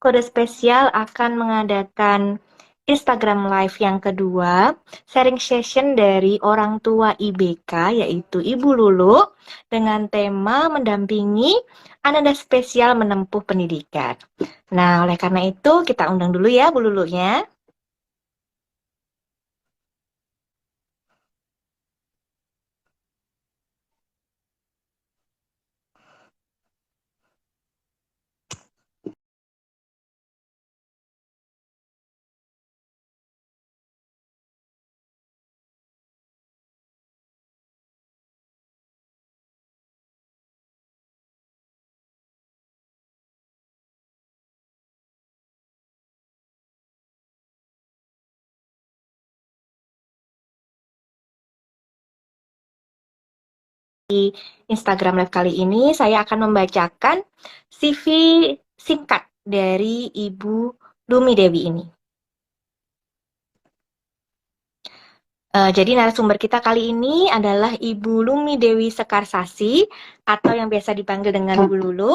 Kode Spesial akan mengadakan Instagram Live yang kedua, sharing session dari orang tua IBK, yaitu Ibu Lulu, dengan tema mendampingi Ananda Spesial menempuh pendidikan. Nah, oleh karena itu, kita undang dulu ya Bu Lulunya. Di Instagram Live kali ini, saya akan membacakan CV singkat dari Ibu Lumi Dewi ini. Jadi narasumber kita kali ini adalah Ibu Lumi Dewi Sekarsasi atau yang biasa dipanggil dengan Bu Lulu.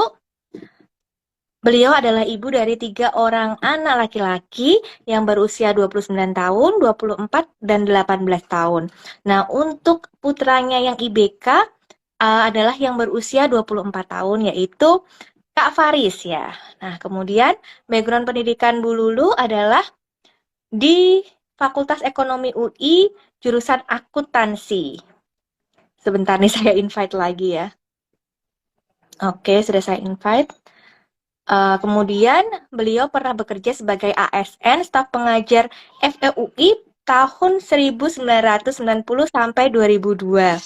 Beliau adalah ibu dari 3 orang anak laki-laki yang berusia 29 tahun, 24, dan 18 tahun. Nah, untuk putranya yang IBK adalah yang berusia 24 tahun, yaitu Kak Faris ya. Nah, kemudian background pendidikan Bu Lulu adalah di Fakultas Ekonomi UI, jurusan akuntansi. Sebentar nih saya invite lagi ya. Oke, sudah saya invite. Kemudian beliau pernah bekerja sebagai ASN, staf pengajar FEUI tahun 1990 sampai 2002.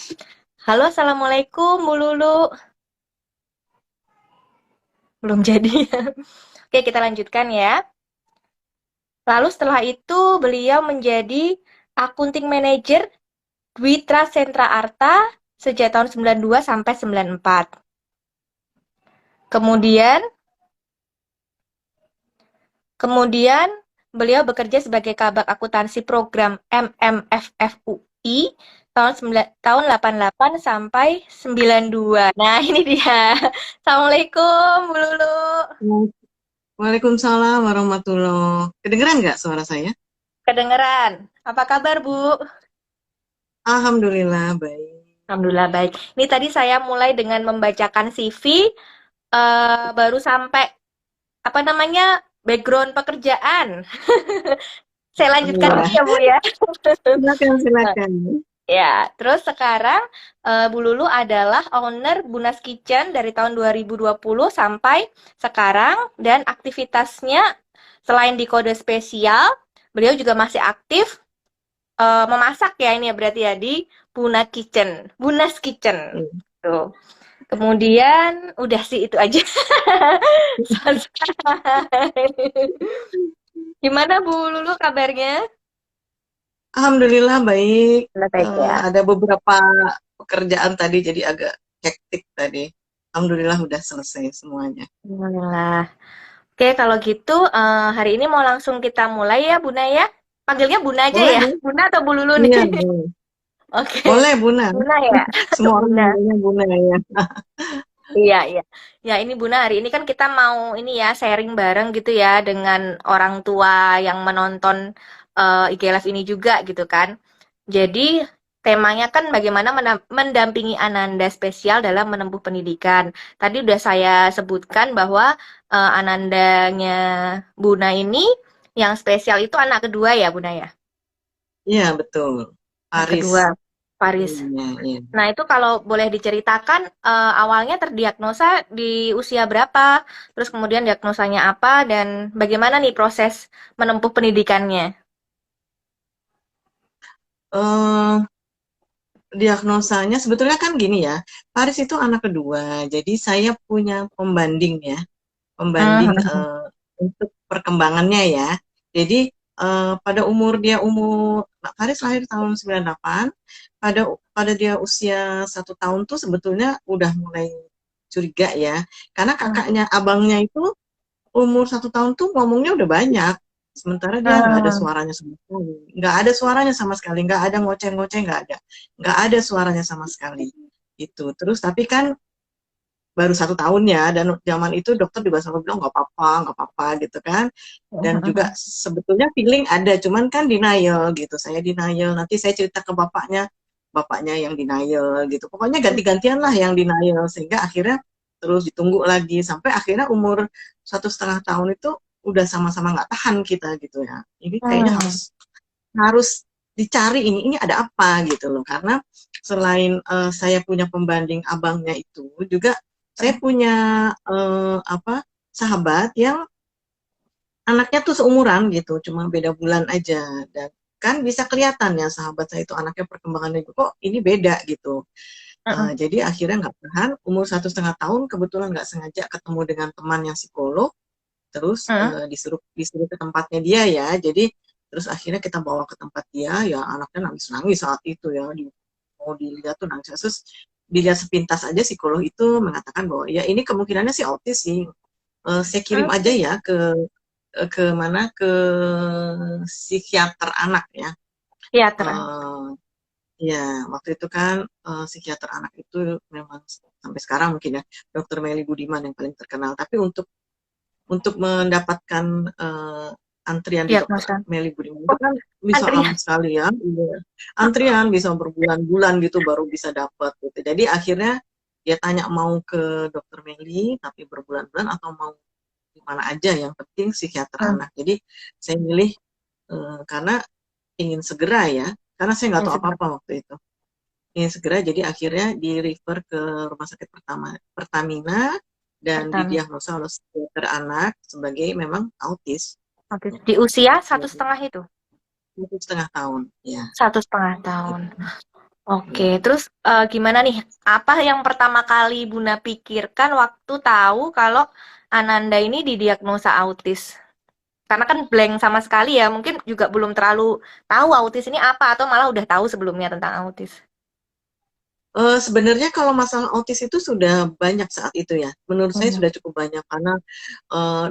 Halo, Assalamualaikum Bu Lulu. Belum jadi ya. Oke, kita lanjutkan ya. Lalu setelah itu beliau menjadi accounting manager Dwitra Sentra Arta sejak tahun 92 sampai 94. Kemudian beliau bekerja sebagai kabak akuntansi program MMFFUI tahun 88 sampai 92. Nah, ini dia. Assalamualaikum, Bu Lulu. Waalaikumsalam warahmatullahi. Kedengeran nggak suara saya? Kedengeran. Apa kabar, Bu? Alhamdulillah baik. Alhamdulillah baik. Ini tadi saya mulai dengan membacakan CV, baru sampai apa namanya background pekerjaan. Saya lanjutkan Iya. lagi ya Bu ya. Silakan. Ya, terus sekarang Bu Lulu adalah owner Bunas Kitchen dari tahun 2020 sampai sekarang dan aktivitasnya selain di Kode Spesial, beliau juga masih aktif memasak ya ini ya berarti ya di Bunas Kitchen. Tuh. Kemudian udah sih itu aja. Gimana Bu Lulu kabarnya? Alhamdulillah baik. Baik ya. Ada beberapa pekerjaan tadi jadi agak hektik tadi. Alhamdulillah udah selesai semuanya. Alhamdulillah. Oke, kalau gitu hari ini mau langsung kita mulai ya, Buna ya. Panggilnya Buna aja ya. Boleh? Buna atau Bu Lulu nih? Iya, boleh. Oke, Boleh, Buna. Buna ya. Semua orang Buna. manggilnya Buna ya. Iya, iya. Ya, ini Buna hari ini kan kita mau ini ya sharing bareng gitu ya dengan orang tua yang menonton IG Live ini juga gitu kan. Jadi temanya kan bagaimana mendampingi Ananda Spesial dalam menempuh pendidikan. Tadi udah saya sebutkan bahwa Anandanya Buna ini yang spesial itu anak kedua ya Buna ya? Iya, betul. Anak Paris. kedua, Faris. Iya, iya. Nah itu kalau boleh diceritakan awalnya terdiagnosa di usia berapa, terus kemudian diagnosanya apa, dan bagaimana nih proses menempuh pendidikannya? Eh, Diagnosanya sebetulnya kan gini ya, Paris itu anak kedua, jadi saya punya pembanding ya, pembanding Hmm. untuk perkembangannya ya. Jadi pada umur Pak Faris lahir tahun 98, pada pada dia usia 1 tahun tuh sebetulnya udah mulai curiga ya, karena kakaknya abangnya itu umur 1 tahun tuh ngomongnya udah banyak, sementara dia nggak ada Hmm. suaranya sama sekali, nggak ada suaranya sama sekali, nggak ada ngoceh-ngoceh, nggak ada suaranya sama sekali. Itu terus tapi kan baru 1 tahun ya, dan zaman itu dokter juga selalu bilang nggak apa-apa gitu kan. Dan juga sebetulnya feeling ada, cuman kan denial gitu. Saya denial, nanti saya cerita ke bapaknya, bapaknya yang denial gitu. Pokoknya ganti-gantian lah yang denial, sehingga akhirnya terus ditunggu lagi sampai akhirnya umur 1,5 tahun itu udah sama-sama nggak tahan kita gitu ya. Ini kayaknya Hmm. harus harus dicari ini ada apa gitu loh, karena selain saya punya pembanding abangnya itu juga saya punya apa, sahabat yang anaknya tuh seumuran gitu, cuma beda bulan aja, dan kan bisa kelihatan ya sahabat saya itu anaknya perkembangannya kok ini beda gitu. Jadi akhirnya nggak tahan, umur 1,5 tahun kebetulan nggak sengaja ketemu dengan teman yang psikolog, terus disuruh disuruh ke tempatnya dia ya. Jadi terus akhirnya kita bawa ke tempat dia, ya anaknya nangis-nangis saat itu ya, mau dilihat tuh nangis. Terus dilihat sepintas aja psikolog itu mengatakan bahwa ya ini kemungkinannya sih autis sih. Saya kirim aja ya ke mana, ke psikiater anak ya. Iya, terang. Eh, ya waktu itu kan psikiater anak itu memang sampai sekarang mungkin ya Dokter Meli Budiman yang paling terkenal. Tapi untuk mendapatkan antrian di Dokter Diagnosa. Meli Budiman itu kan bisa lama Antrian. sekali ya. Iya. Antrian bisa berbulan-bulan gitu baru bisa dapat gitu. Jadi akhirnya dia tanya mau ke Dokter Meli tapi berbulan-bulan atau mau di mana aja, yang penting psikiater anak. Jadi saya milih karena ingin segera ya, karena saya nggak tahu apa-apa waktu itu. Ingin segera, jadi akhirnya di refer ke rumah sakit Pertamina dan Pertama. didiagnosa oleh psikiater anak sebagai memang autis. Oke. Di usia 1,5 itu. 1,5 tahun, ya. 1,5 tahun. Ya. Oke, terus gimana nih? Apa yang pertama kali Bunda pikirkan waktu tahu kalau Ananda ini didiagnosa autis? Karena kan blank sama sekali ya, mungkin juga belum terlalu tahu autis ini apa, atau malah udah tahu sebelumnya tentang autis. Sebenarnya kalau masalah autis itu sudah banyak saat itu ya. Menurut saya Hmm. sudah cukup banyak karena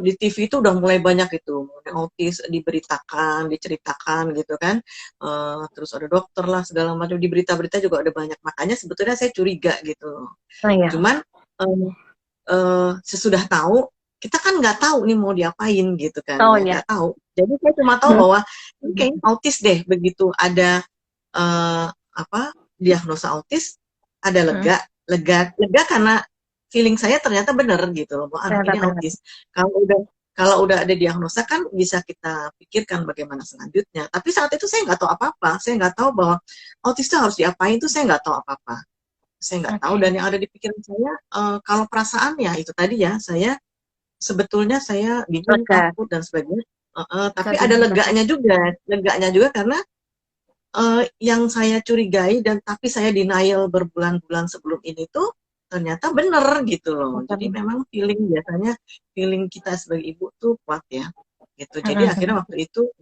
di TV itu udah mulai banyak itu autis diberitakan, diceritakan gitu kan. Terus ada dokter lah segala macam, di berita-berita juga ada banyak. Makanya sebetulnya saya curiga gitu. Oh iya. Cuman eh, sesudah tahu kita kan nggak tahu nih mau diapain gitu kan Oh ya, iya. nggak tahu. Jadi saya cuma tahu bahwa ini kayaknya autis deh, begitu ada apa, diagnosa autis, ada Hmm. lega karena feeling saya ternyata benar gitu loh, bahwa anak Ternyata ini benar. autis. Kalau udah ada diagnosa kan bisa kita pikirkan bagaimana selanjutnya. Tapi saat itu saya nggak tahu apa-apa, saya nggak tahu bahwa autis itu harus diapain, itu saya nggak tahu apa-apa. Saya nggak tahu, dan Oke. yang ada di pikiran saya kalau perasaan ya itu tadi ya, saya sebetulnya saya bingung, Lega. takut dan sebagainya. Tapi Lebih ada lega. leganya juga karena yang saya curigai dan tapi saya denial berbulan-bulan sebelum ini tuh ternyata bener gitu loh. Jadi memang biasanya feeling kita sebagai ibu tuh kuat ya. Gitu. Jadi akhirnya waktu itu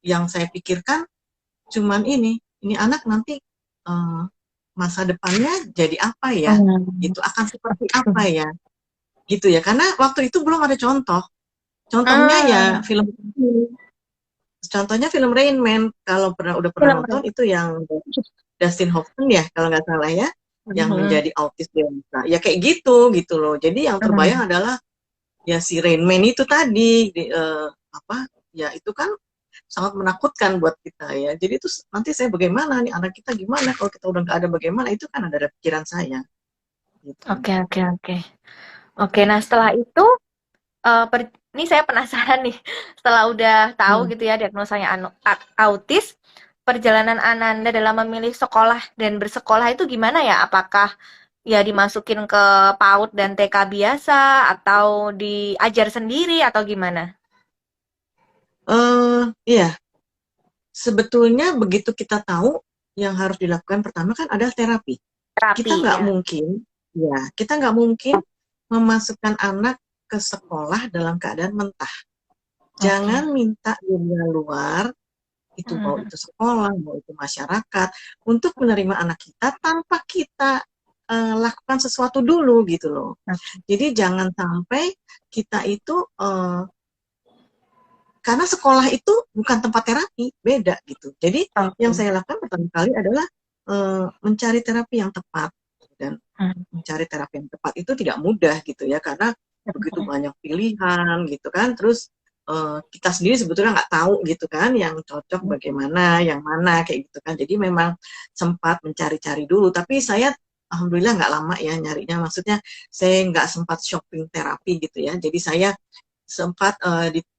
yang saya pikirkan cuman ini anak nanti eh, masa depannya jadi apa ya? Gitu, akan seperti apa ya? Gitu ya. Karena waktu itu belum ada contoh. Contohnya ya Hmm. film ini. Contohnya film Rain Man, kalau udah pernah Film. nonton itu yang Dustin Hoffman ya kalau nggak salah ya, yang Hmm. menjadi autis dewasa. Ya kayak gitu loh. Jadi yang Hmm. terbayang adalah ya si Rain Man itu tadi, apa ya, itu kan sangat menakutkan buat kita ya. Jadi itu nanti saya bagaimana nih, anak kita gimana kalau kita udah nggak ada, bagaimana, itu kan ada pikiran saya gitu. Oke, oke, oke. Oke, nah setelah itu ini saya penasaran nih, setelah udah tahu Hmm. gitu ya diagnosanya autis, perjalanan Ananda dalam memilih sekolah dan bersekolah itu gimana ya? Apakah ya dimasukin ke PAUD dan TK biasa, atau diajar sendiri, atau gimana? Iya, sebetulnya begitu kita tahu yang harus dilakukan pertama kan adalah terapi. Terapi Kita nggak ya. mungkin, ya, kita nggak mungkin memasukkan anak ke sekolah dalam keadaan mentah. Oke. Jangan minta dunia luar, itu mau Hmm. itu sekolah, mau itu masyarakat, untuk menerima anak kita tanpa kita lakukan sesuatu dulu gitu loh. Oke. Jadi jangan sampai kita itu karena sekolah itu bukan tempat terapi, beda gitu. Jadi yang Oke. saya lakukan pertama kali adalah mencari terapi yang tepat. Dan Hmm. mencari terapi yang tepat itu tidak mudah gitu ya, karena begitu banyak pilihan gitu kan. Terus kita sendiri sebetulnya nggak tahu gitu kan yang cocok bagaimana, yang mana kayak gitu kan. Jadi memang sempat mencari-cari dulu, tapi saya alhamdulillah nggak lama ya nyarinya. Maksudnya saya nggak sempat shopping terapi gitu ya. Jadi saya sempat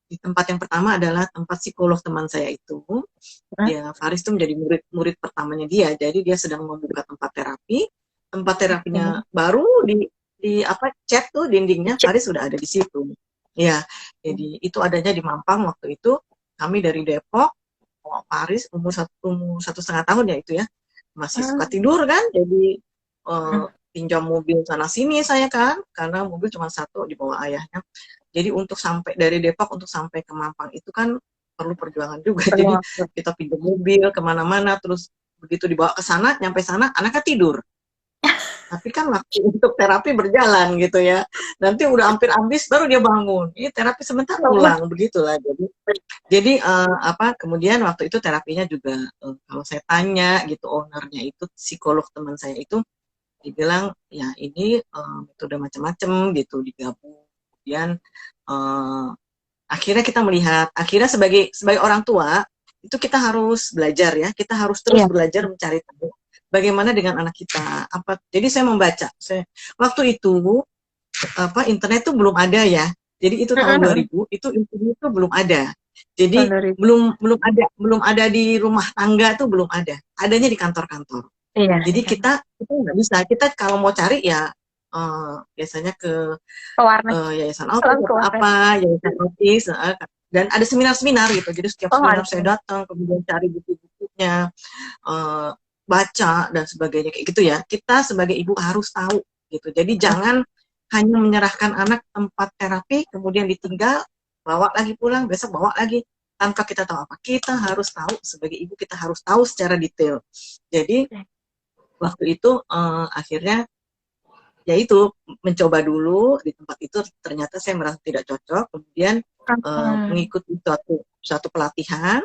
di tempat yang pertama adalah tempat psikolog teman saya itu. Hmm. Dia Faris itu menjadi murid pertamanya dia. Jadi dia sedang membuka tempat terapi. Tempat terapinya Oke. baru di apa cat tuh dindingnya Cek. Faris sudah ada di situ. Ya, jadi itu adanya di Mampang waktu itu. Kami dari Depok, Faris umur 1,5 tahun ya itu ya, masih suka Hmm. tidur kan. Jadi Hmm. pinjam mobil sana sini saya kan, karena mobil cuma satu dibawa ayahnya. Jadi untuk sampai dari Depok untuk sampai ke Mampang itu kan perlu perjuangan juga. Perlu Jadi waktu. kita pinjam mobil kemana-mana, terus begitu dibawa ke sana, nyampe sana anaknya tidur. Tapi kan waktu untuk terapi berjalan gitu ya. Nanti udah hampir habis baru dia bangun. Ini terapi sebentar pulang begitulah. Jadi apa kemudian waktu itu terapinya juga kalau saya tanya gitu ownernya itu psikolog teman saya itu dibilang ya ini metode macam-macam gitu digabung. Kemudian eh, akhirnya kita melihat akhirnya sebagai orang tua itu kita harus belajar ya, kita harus terus Iya. belajar mencari tahu bagaimana dengan anak kita. Jadi saya membaca. Waktu itu apa internet tuh belum ada ya. Jadi itu tahun Hmm. 2000 itu internet tuh belum ada. Jadi Tahun 2000. belum ada di rumah tangga tuh belum ada. Adanya di kantor-kantor. Iya, Jadi iya. kita nggak bisa. Kita kalau mau cari ya biasanya ke Pewarna. yayasan autis Selalu atau keluar. apa, yayasan autis, dan ada seminar-seminar gitu. Jadi setiap Oh, seminar saya ada. datang, kemudian cari buku-bukunya, eh, baca dan sebagainya kayak gitu ya. Kita sebagai ibu harus tahu gitu. Jadi jangan hanya menyerahkan anak tempat terapi, kemudian ditinggal, bawa lagi pulang, besok bawa lagi tanpa kita tahu apa. Kita harus tahu sebagai ibu, kita harus tahu secara detail. Jadi waktu itu akhirnya ya itu mencoba dulu di tempat itu ternyata saya merasa tidak cocok, kemudian Hmm. mengikuti suatu pelatihan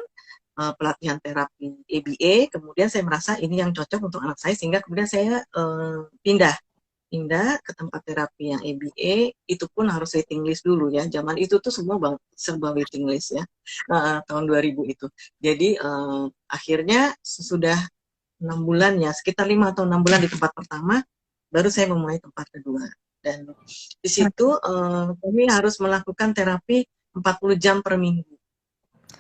terapi ABA, kemudian saya merasa ini yang cocok untuk anak saya sehingga kemudian saya pindah pindah ke tempat terapi yang ABA. Itu pun harus waiting list dulu ya, zaman itu tuh semua serba waiting list ya, tahun 2000 itu. Jadi akhirnya sesudah 6 bulan ya, sekitar 5 atau 6 bulan di tempat pertama, baru saya memulai tempat kedua. Dan di situ kami harus melakukan terapi 40 jam per minggu.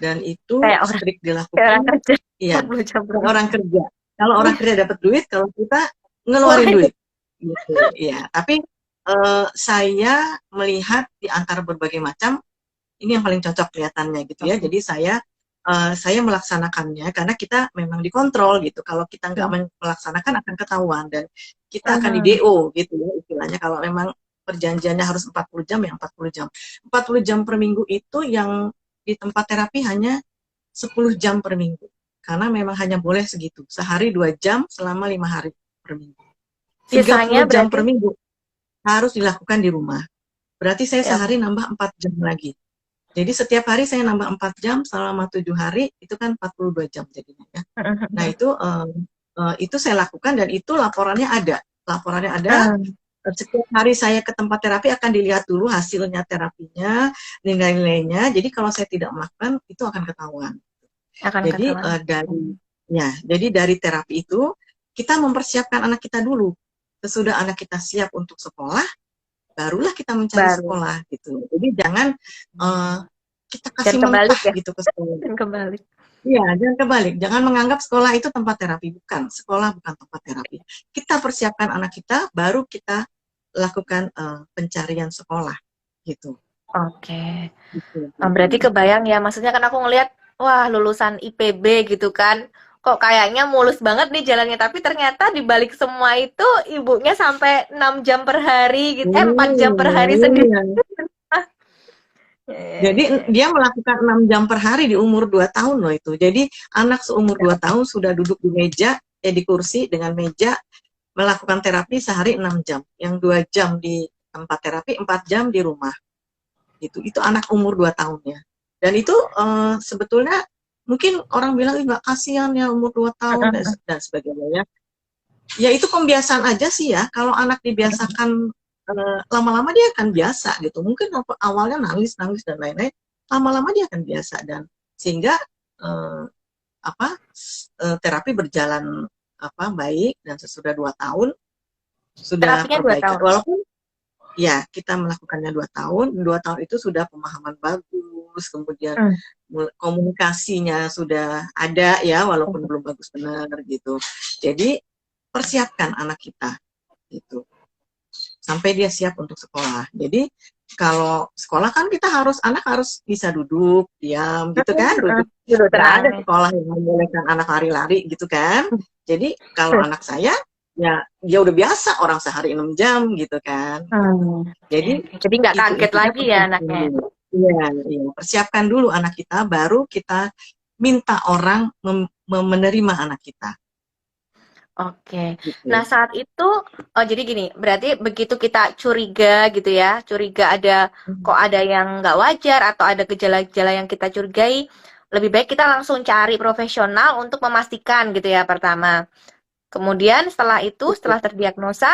Dan itu Kayak orang strict kayak orang dilakukan, kerja iya, 40 jam per kayak minggu. orang kerja. Kalau orang kerja dapat duit, kalau kita ngeluarin Keluarin duit. duit. Gitu, ya. Tapi saya melihat di antara berbagai macam, ini yang paling cocok kelihatannya gitu ya. Jadi saya melaksanakannya karena kita memang dikontrol gitu. Kalau kita nggak melaksanakan akan ketahuan dan kita akan di Hmm. DO gitu ya istilahnya. Kalau memang perjanjiannya harus 40 jam ya 40 jam. 40 jam per minggu itu yang di tempat terapi hanya 10 jam per minggu. Karena memang hanya boleh segitu. Sehari 2 jam selama 5 hari per minggu. Sisanya 30 jam berarti per minggu harus dilakukan di rumah. Berarti saya ya. sehari nambah 4 jam lagi. Jadi setiap hari saya nambah 4 jam selama 7 hari, itu kan 42 jam jadinya ya. Nah itu saya lakukan dan itu laporannya ada. Laporannya ada, Hmm. setiap hari saya ke tempat terapi akan dilihat dulu hasilnya terapinya, nilai-nilainya. Jadi kalau saya tidak melakukan, itu akan ketahuan. Akan Jadi ketahuan. dari terapi itu, kita mempersiapkan anak kita dulu. Sesudah anak kita siap untuk sekolah, barulah kita mencari Baru. sekolah gitu. Jadi jangan kita Dan kasih kebalik mentah ya. gitu ke sekolah. Dan kebalik. Iya, jangan kebalik. Jangan menganggap sekolah itu tempat terapi. Bukan. Sekolah bukan tempat terapi. Kita persiapkan anak kita, baru kita lakukan pencarian sekolah gitu. Oke. Gitu. Berarti kebayang ya, maksudnya kan aku ngelihat, wah lulusan IPB gitu kan, kok kayaknya mulus banget nih jalannya, tapi ternyata di balik semua itu ibunya sampai 6 jam per hari gitu, 4 jam per hari sendiri. Iya. Ah, ya, ya, Jadi ya, ya. dia melakukan 6 jam per hari di umur 2 tahun loh itu. Jadi anak seumur 2 tahun sudah duduk di meja, di kursi dengan meja, melakukan terapi sehari 6 jam. Yang 2 jam di tempat terapi, 4 jam di rumah. Itu anak umur 2 tahun ya. Dan itu sebetulnya mungkin orang bilang nggak kasihan ya umur 2 tahun dan sebagainya ya. ya itu pembiasaan aja sih ya. Kalau anak dibiasakan lama-lama dia akan biasa gitu. Mungkin awalnya nangis-nangis dan lain-lain, lama-lama dia akan biasa dan sehingga eh, apa terapi berjalan baik dan sesudah 2 tahun sudah Terapinya dua perbaikan. tahun. Walaupun ya kita melakukannya 2 tahun, 2 tahun itu sudah pemahaman bagus, kemudian Hmm. komunikasinya sudah ada ya, walaupun belum bagus benar gitu. Jadi persiapkan anak kita gitu sampai dia siap untuk sekolah. Jadi kalau sekolah kan kita anak harus bisa duduk, diam gitu kan, duduk. Dulu Nggak tenang ada nih. sekolah yang membolehkan anak lari-lari gitu kan. Jadi kalau anak saya ya dia udah biasa orang sehari 6 jam gitu kan. Hmm. Jadi Jadi nggak itu kaget intinya lagi ya persiapkan anaknya. dulu. Iya, iya, persiapkan dulu anak kita, baru kita minta orang menerima anak kita. Oke. Nah, Gitu. saat itu, oh jadi gini, berarti begitu kita curiga gitu ya, curiga kok ada yang nggak wajar atau ada gejala-gejala yang kita curigai, lebih baik kita langsung cari profesional untuk memastikan gitu ya pertama. Kemudian setelah itu, Betul, setelah terdiagnosa,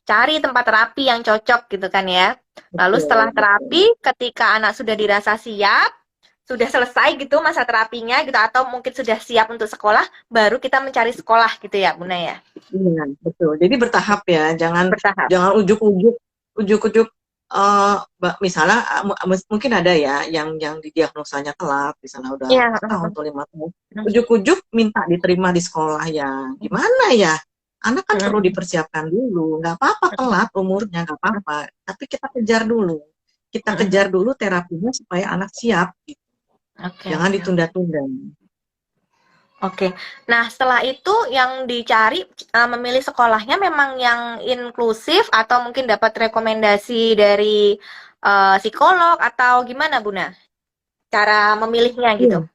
cari tempat terapi yang cocok gitu kan ya. Lalu setelah betul, betul. terapi, ketika anak sudah dirasa siap, sudah selesai gitu masa terapinya gitu atau mungkin sudah siap untuk sekolah, baru kita mencari sekolah gitu ya, Bunda ya. Iya, betul. Jadi bertahap ya, jangan Bertahap. jangan ujuk-ujuk misalnya mungkin ada ya yang didiagnosanya telat, misalnya udah Iya, 4 tahun atau 5 tahun. Ujuk-ujuk minta diterima di sekolah ya. Gimana ya? Anak kan perlu dipersiapkan dulu. Nggak apa-apa telat umurnya, nggak apa-apa. Tapi kita kejar dulu. Kita kejar dulu terapinya supaya anak siap. Gitu. Oke, Jangan oke, oke. ditunda-tunda. Oke. Nah, setelah itu yang dicari memilih sekolahnya memang yang inklusif atau mungkin dapat rekomendasi dari psikolog atau gimana, Buna? Cara memilihnya gitu. Iya.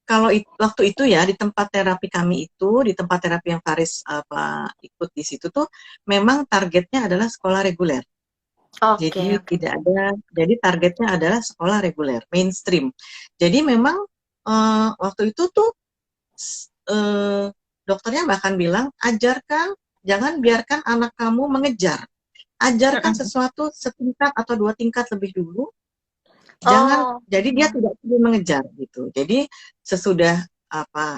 Kalau waktu itu ya di tempat terapi kami itu, di tempat terapi yang Faris ikut di situ tuh, memang targetnya adalah sekolah reguler. Oke, Jadi oke. tidak ada, jadi targetnya adalah sekolah reguler, mainstream. Jadi memang waktu itu tuh eh, dokternya bahkan bilang, ajarkan, jangan biarkan anak kamu mengejar. Ajarkan sesuatu setingkat atau 2 tingkat lebih dulu, jangan, Oh, jadi dia tidak perlu mengejar gitu. Jadi sesudah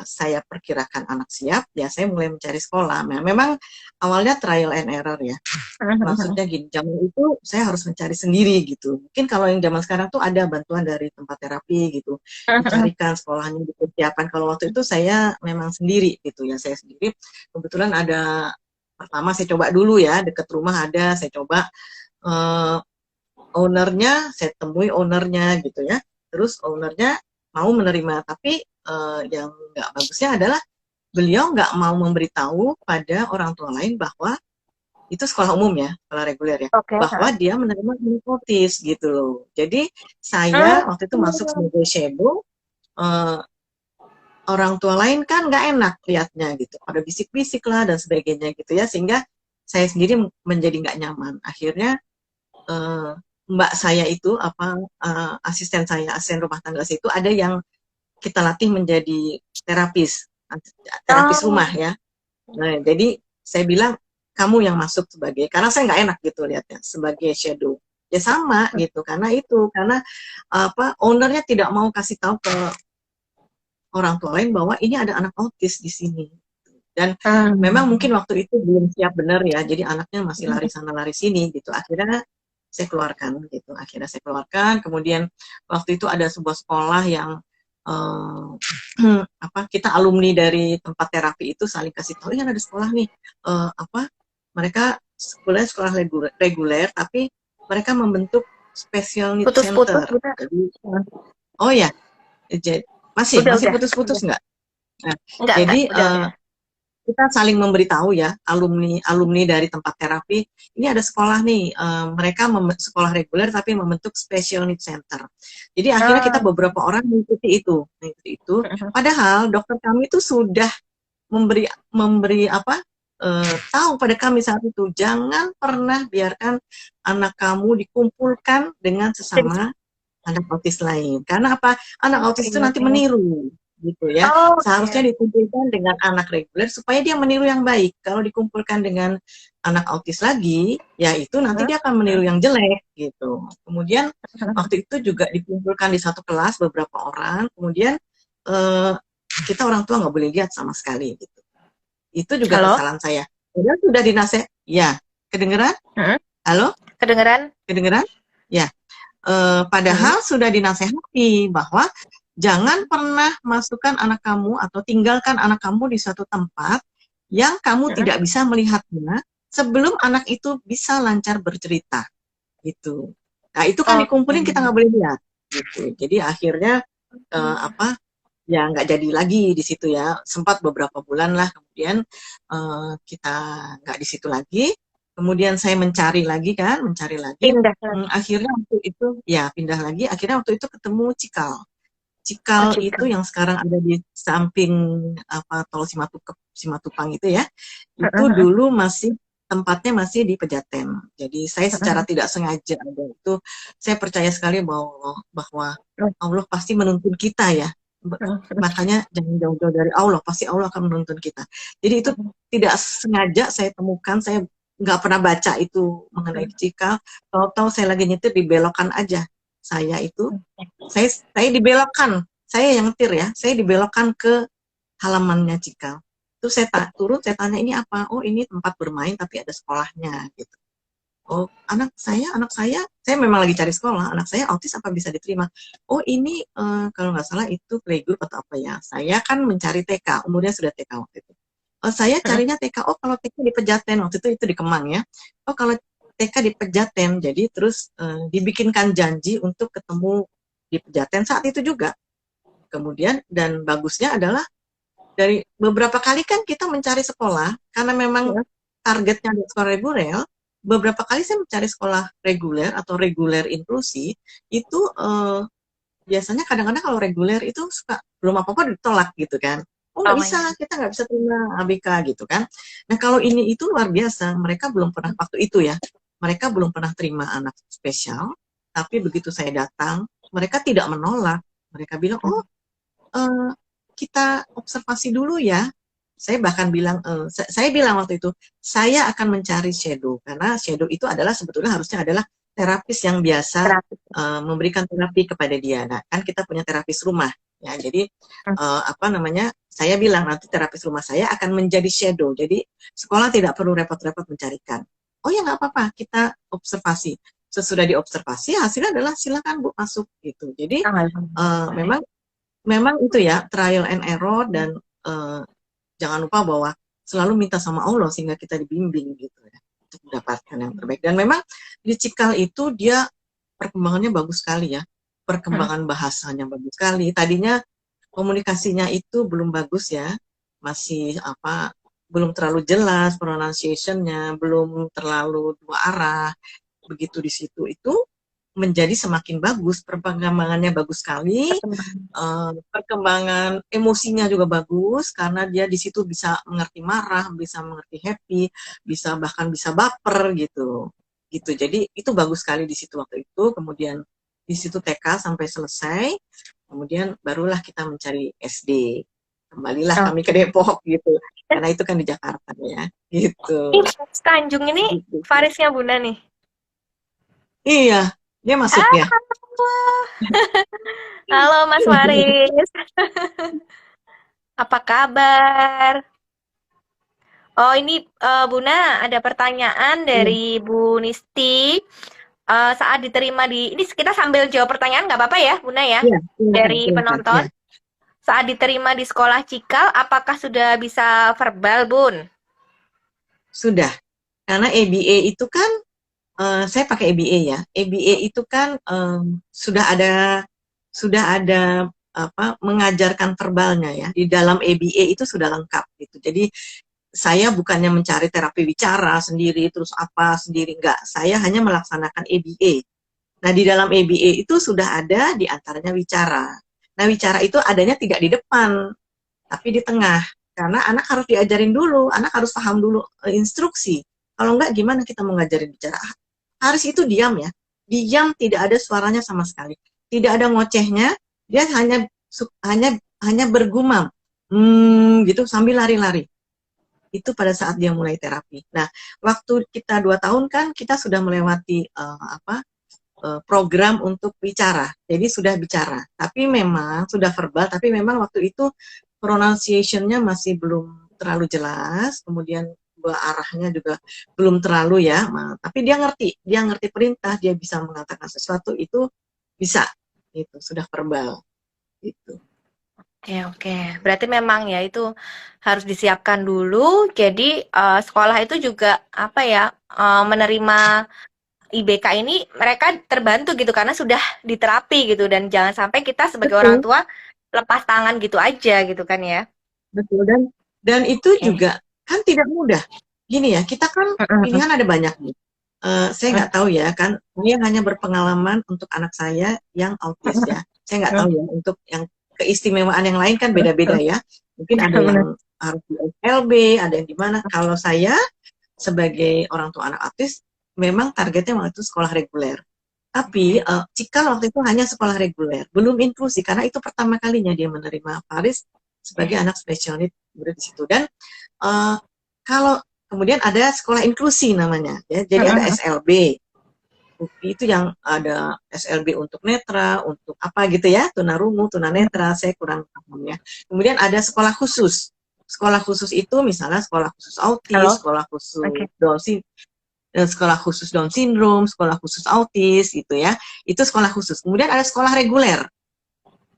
saya perkirakan anak siap, ya saya mulai mencari sekolah. Memang awalnya trial and error ya. Maksudnya gini, zaman itu saya harus mencari sendiri gitu. Mungkin kalau yang zaman sekarang tuh ada bantuan dari tempat terapi gitu, dicarikan sekolahnya, dipersiapkan. Kalau waktu itu saya memang sendiri gitu ya, saya sendiri. Kebetulan ada, pertama saya coba dulu ya, deket rumah ada, saya coba eh, ownernya, saya temui ownernya gitu ya. Terus ownernya mau menerima, tapi yang nggak bagusnya adalah beliau nggak mau memberitahu pada orang tua lain bahwa itu sekolah umum ya, sekolah reguler ya, oke. bahwa dia menerima hipnotis gitu loh. Jadi saya waktu itu masuk sebagai shadow, eh, orang tua lain kan nggak enak lihatnya gitu, ada bisik-bisik lah dan sebagainya gitu ya, sehingga saya sendiri menjadi nggak nyaman. Akhirnya eh, mbak saya itu asisten rumah tangga saya itu ada yang kita latih menjadi terapis, terapis Oh, rumah ya. Nah, jadi saya bilang kamu yang masuk sebagai, karena saya nggak enak gitu lihatnya sebagai shadow. Ya sama gitu, karena ownernya tidak mau kasih tahu ke orang tua lain bahwa ini ada anak autis di sini. Dan memang mungkin waktu itu belum siap benar ya, jadi anaknya masih lari sana lari sini gitu. Akhirnya saya keluarkan gitu. Akhirnya saya keluarkan. Kemudian waktu itu ada sebuah sekolah yang kita alumni dari tempat terapi itu saling kasih tahu, ini ada sekolah nih, mereka sekolah reguler, tapi mereka membentuk special need putus-putus, center. Bunda. Jadi, oh ya, masih Udah. putus-putus nggak? Nah, Enggak, jadi udah. kita saling memberitahu ya, alumni dari tempat terapi, ini ada sekolah nih, mereka sekolah reguler tapi membentuk special need center. Jadi akhirnya kita beberapa orang mengikuti itu. Padahal dokter kami itu sudah memberi tahu pada kami saat itu, jangan pernah biarkan anak kamu dikumpulkan dengan sesama anak autis lain. Karena apa? Anak autis Oke, itu nanti oke. meniru. gitu ya. Oh, Seharusnya oke. dikumpulkan dengan anak reguler supaya dia meniru yang baik. Kalau dikumpulkan dengan anak autis lagi, ya itu nanti Hmm. dia akan meniru yang jelek gitu. Kemudian waktu itu juga dikumpulkan di satu kelas beberapa orang, kemudian eh, kita orang tua nggak boleh lihat sama sekali gitu. Itu juga Halo? kesalahan saya. Kemudian sudah dinaseh, ya, kedengeran? Hmm. Halo, Kedengeran? kedengeran? Ya, Hmm. padahal sudah dinasehati bahwa jangan pernah masukkan anak kamu atau tinggalkan anak kamu di suatu tempat yang kamu Hmm. tidak bisa melihatnya sebelum anak itu bisa lancar bercerita gitu. Nah itu kan Oke. dikumpulin kita nggak boleh lihat gitu. Jadi akhirnya apa ya nggak jadi lagi di situ ya. Sempat beberapa bulan lah kemudian kita nggak di situ lagi. Kemudian saya mencari lagi kan, mencari lagi. Pindah lagi. Akhirnya waktu itu ya pindah lagi. Akhirnya waktu itu ketemu Cikal. Oh, Cikal itu Cika. yang sekarang ada di samping apa tol Simatupang itu ya. Itu Hmm. dulu masih tempatnya masih di Pejaten. Jadi saya secara Hmm. tidak sengaja ada itu. Saya percaya sekali bahwa Hmm. Allah pasti menuntun kita ya. Hmm. Makanya jangan jauh-jauh dari Allah, pasti Allah akan menuntun kita. Jadi itu Hmm. tidak sengaja saya temukan, saya nggak pernah baca itu mengenai cikal. Tahu-tahu saya lagi nyetir dibelokkan aja. Saya itu, saya dibelokkan, saya yang nyetir ya, saya dibelokkan ke halamannya cikal. Terus saya turun, saya tanya ini apa? Oh ini tempat bermain tapi ada sekolahnya gitu. Oh, saya memang lagi cari sekolah. Anak saya autis apa bisa diterima? Oh, ini kalau nggak salah itu playgroup atau apa ya. Saya kan mencari TK, umurnya sudah TK waktu itu. Oh, saya Hmm. carinya TK. Oh, kalau TK di Pejaten waktu itu di Kemang ya. Oh, kalau TK di Pejaten, jadi terus dibikinkan janji untuk ketemu di Pejaten saat itu juga. Kemudian dan bagusnya adalah dari beberapa kali kan kita mencari sekolah karena memang Hmm. targetnya di sekolah reguler. Beberapa kali saya mencari sekolah reguler atau reguler inklusi itu biasanya kadang-kadang kalau reguler itu suka belum apa-apa ditolak gitu kan. Oh nggak Oh, bisa, iya. kita nggak bisa terima ABK gitu kan. Nah kalau ini itu luar biasa, mereka belum pernah waktu itu ya, mereka belum pernah terima anak spesial, tapi begitu saya datang, mereka tidak menolak. Mereka bilang, oh eh, kita observasi dulu ya. Saya bahkan bilang, saya bilang waktu itu, saya akan mencari shadow karena shadow itu adalah sebetulnya harusnya adalah terapis yang biasa Terapi. memberikan terapi kepada dia. Nah, kan kita punya terapis rumah, ya. Jadi Hmm. apa namanya? Saya bilang nanti terapis rumah saya akan menjadi shadow. Jadi sekolah tidak perlu repot-repot mencarikan. Oh ya nggak apa-apa, kita observasi. Sesudah diobservasi, hasilnya adalah silakan Bu masuk gitu. Jadi Oh, alhamdulillah. memang memang itu ya trial and error dan uh, jangan lupa bahwa selalu minta sama Allah sehingga kita dibimbing gitu ya untuk mendapatkan yang terbaik. Dan memang di Cikal itu dia perkembangannya bagus sekali ya, Hmm. perkembangan bahasanya bagus sekali. Tadinya komunikasinya itu belum bagus ya, masih apa belum terlalu jelas pronunciation-nya, belum terlalu dua arah. Begitu di situ itu menjadi semakin bagus, perkembangannya bagus sekali, Perkembangan. perkembangan emosinya juga bagus karena dia di situ bisa mengerti marah, bisa mengerti happy, bisa bahkan bisa baper gitu. Gitu. Jadi itu bagus sekali di situ waktu itu. Kemudian di situ TK sampai selesai. Kemudian barulah kita mencari SD. Kembalilah kami ke Oke. Depok gitu. Karena itu kan di Jakarta ya. Ih, Gitu. Mas Tanjung ini Gitu. Farisnya Bunda nih. Iya, dia masuknya. Halo Mas Faris, apa kabar? Oh ini Buna ada pertanyaan Iya, dari Bu Nisti. Saat diterima ini kita sambil jawab pertanyaan nggak apa-apa ya Buna ya? iya, silakan, Dari silakan. Iya. penonton. Saat diterima di sekolah Cikal, apakah sudah bisa verbal Bun? Sudah. Karena ABA itu kan saya pakai ABA ya. ABA itu kan sudah ada apa mengajarkan verbalnya ya. Di dalam ABA itu sudah lengkap gitu. Jadi saya bukannya mencari terapi bicara sendiri terus apa sendiri enggak. Saya hanya melaksanakan ABA. Nah, di dalam ABA itu sudah ada di antaranya wicara. Nah, wicara itu adanya tidak di depan, tapi di tengah. Karena anak harus diajarin dulu, anak harus paham dulu instruksi. Kalau enggak, gimana kita mau ngajarin bicara? Haris itu diam ya, diam tidak ada suaranya sama sekali. Tidak ada ngocehnya, dia hanya hanya bergumam, gitu sambil lari-lari. Itu pada saat dia mulai terapi. Nah, waktu kita 2 tahun kan kita sudah melewati program untuk bicara. Jadi sudah bicara. Tapi memang sudah verbal, tapi memang waktu itu pronunciation-nya masih belum terlalu jelas. Kemudian arahnya juga belum terlalu ya. Nah, tapi dia ngerti perintah, dia bisa mengatakan sesuatu itu bisa. Itu sudah verbal. Gitu. Oke, oke. Berarti memang ya itu harus disiapkan dulu. Jadi sekolah itu juga apa ya menerima IBK ini mereka terbantu gitu karena sudah diterapi gitu dan jangan sampai kita sebagai orang Betul, tua lepas tangan gitu aja gitu kan ya. betul. Dan itu Oke. juga kan tidak mudah. Gini ya, kita kan pilihan ada banyak nih. Saya nggak tahu ya, kan saya hanya berpengalaman untuk anak saya yang autis ya. Saya nggak tahu ya, untuk yang keistimewaan yang lain kan beda-beda ya. Mungkin ada yang Benar. harus di SLB, ada yang di mana. Kalau saya sebagai orang tua anak autis, memang targetnya waktu itu sekolah reguler. Tapi Cikal waktu itu hanya sekolah reguler, belum inklusi karena itu pertama kalinya dia menerima Faris sebagai anak special need di situ. Dan kalau kemudian ada sekolah inklusi namanya, ya. Jadi ada SLB, itu yang ada SLB untuk netra, untuk apa gitu ya, tunarungu, tunanetra, saya kurang paham ya. Kemudian ada sekolah khusus. Sekolah khusus itu misalnya sekolah khusus autis, Halo. sekolah khusus Oke. sekolah khusus Down syndrome, sekolah khusus autis gitu ya. Itu sekolah khusus. Kemudian ada sekolah reguler.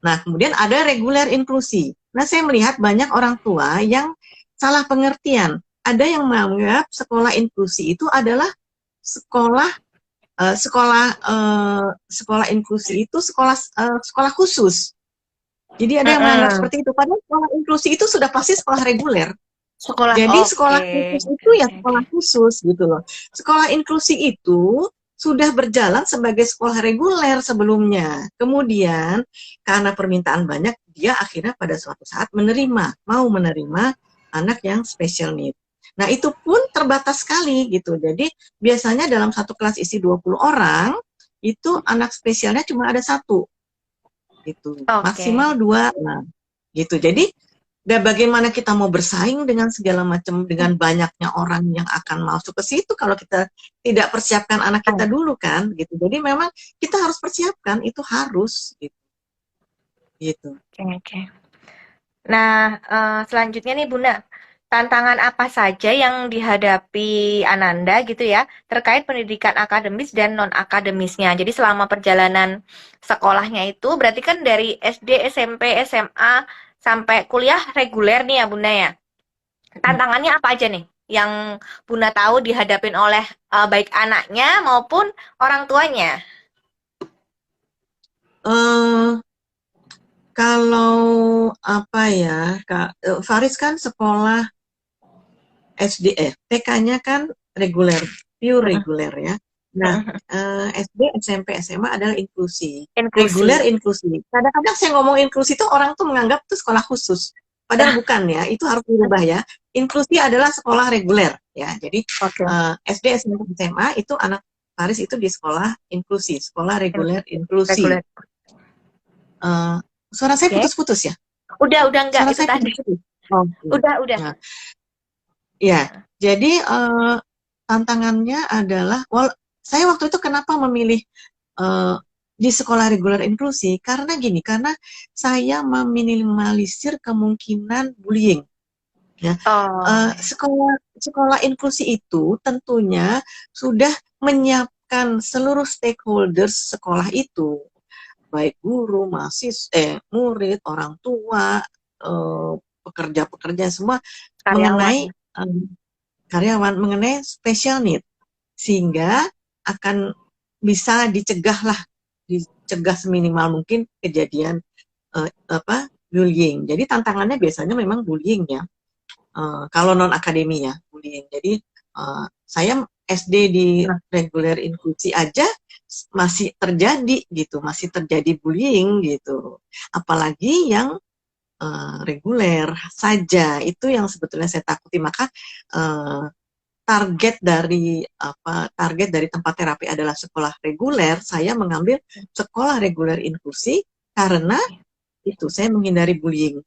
Nah, kemudian ada reguler inklusi. Nah, saya melihat banyak orang tua yang salah pengertian. Ada yang menganggap sekolah inklusi itu adalah sekolah sekolah inklusi itu sekolah khusus. Jadi ada yang menganggap Mm-mm. seperti itu. Padahal sekolah inklusi itu sudah pasti sekolah reguler. Sekolah. Jadi Oke. sekolah khusus Oke, itu ya oke, oke. sekolah khusus gitu loh. Sekolah inklusi itu sudah berjalan sebagai sekolah reguler sebelumnya. Kemudian karena permintaan banyak, dia akhirnya pada suatu saat mau menerima anak yang special need. Nah, itu pun terbatas sekali gitu. Jadi biasanya dalam satu kelas isi 20 orang, itu anak spesialnya cuma ada satu gitu. Oke. Maksimal dua. Nah, gitu. Jadi dan bagaimana kita mau bersaing dengan segala macam, dengan banyaknya orang yang akan masuk ke situ kalau kita tidak persiapkan anak kita dulu kan, gitu. Jadi memang kita harus persiapkan, itu harus, gitu. Gitu. Oke, oke. Nah, selanjutnya nih Bunda, tantangan apa saja yang dihadapi Ananda gitu ya, terkait pendidikan akademis dan non-akademisnya. Jadi selama perjalanan sekolahnya itu, berarti kan dari SD, SMP, SMA, sampai kuliah reguler nih ya Bunda ya. Tantangannya apa aja nih yang Bunda tahu dihadapin oleh baik anaknya maupun orang tuanya? Eh kalau apa ya, Faris kan sekolah SD, TK-nya kan reguler, pure reguler ya. Nah, SD, SMP, SMA adalah inklusi. Inklusi. Reguler inklusi. Kadang-kadang saya ngomong inklusi itu orang tuh menganggap itu sekolah khusus. Padahal bukan ya, itu harus dirubah ya. Inklusi adalah sekolah reguler ya. Jadi Oke. SD, SMP, SMA itu anak Paris itu di sekolah inklusi, sekolah reguler inklusi. Reguler. Eh, Suara saya Oke. putus-putus ya? Udah enggak Suara itu saya tadi. putus-putus. Oh, iya. Udah. Nah, ya, jadi tantangannya adalah, saya waktu itu kenapa memilih uh, di sekolah reguler inklusi, karena gini, karena saya meminimalisir kemungkinan bullying. Ya, Oh, sekolah inklusi itu tentunya sudah menyiapkan seluruh stakeholders sekolah itu, baik guru, murid, orang tua, pekerja-pekerja semua karyawan. mengenai karyawan mengenai special need, sehingga akan bisa dicegah seminimal mungkin kejadian bullying. Jadi tantangannya biasanya memang bullying ya. Kalau non akademi ya bullying. Jadi saya SD di reguler inklusi aja masih terjadi gitu, masih terjadi bullying gitu. Apalagi yang reguler saja, itu yang sebetulnya saya takuti. Maka target dari tempat terapi adalah sekolah reguler. Saya mengambil sekolah reguler inklusi karena itu saya menghindari bullying.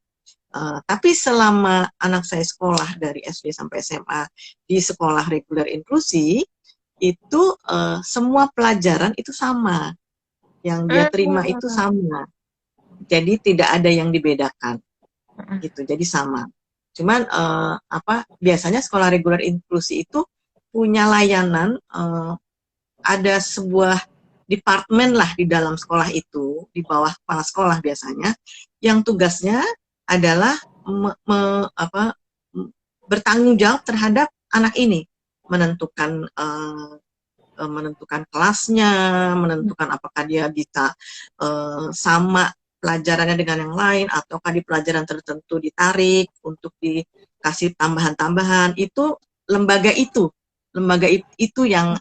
Tapi selama anak saya sekolah dari SD sampai SMA di sekolah reguler inklusi, itu semua pelajaran itu sama, yang dia terima itu Hmm. sama. Jadi tidak ada yang dibedakan, gitu. Jadi sama. Cuman biasanya sekolah reguler inklusi itu punya layanan, ada sebuah departemen lah di dalam sekolah itu, di bawah kepala sekolah biasanya, yang tugasnya adalah bertanggung jawab terhadap anak ini, menentukan menentukan kelasnya, menentukan apakah dia bisa sama pelajarannya dengan yang lain, ataukah di pelajaran tertentu ditarik untuk dikasih tambahan-tambahan. Itu lembaga itu, itu yang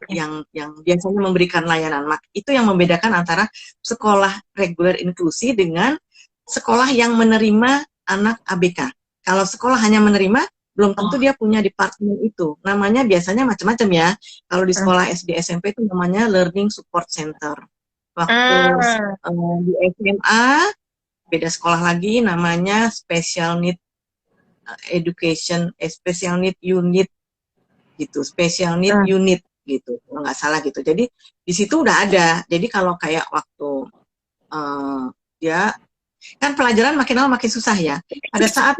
biasanya memberikan layanan. Itu yang membedakan antara sekolah reguler inklusi dengan sekolah yang menerima anak ABK. Kalau sekolah hanya menerima, belum tentu Oh. dia punya departemen itu. Namanya biasanya macam-macam ya. Kalau di sekolah SD SMP itu namanya Learning Support Center. Waktu Hmm. di SMA beda sekolah lagi, namanya Special Need Education, Special Need Unit gitu, Special Need Hmm. Unit gitu, kalau nggak salah gitu. Jadi di situ udah ada. Jadi kalau kayak waktu dia kan pelajaran makin lama makin susah ya. Pada saat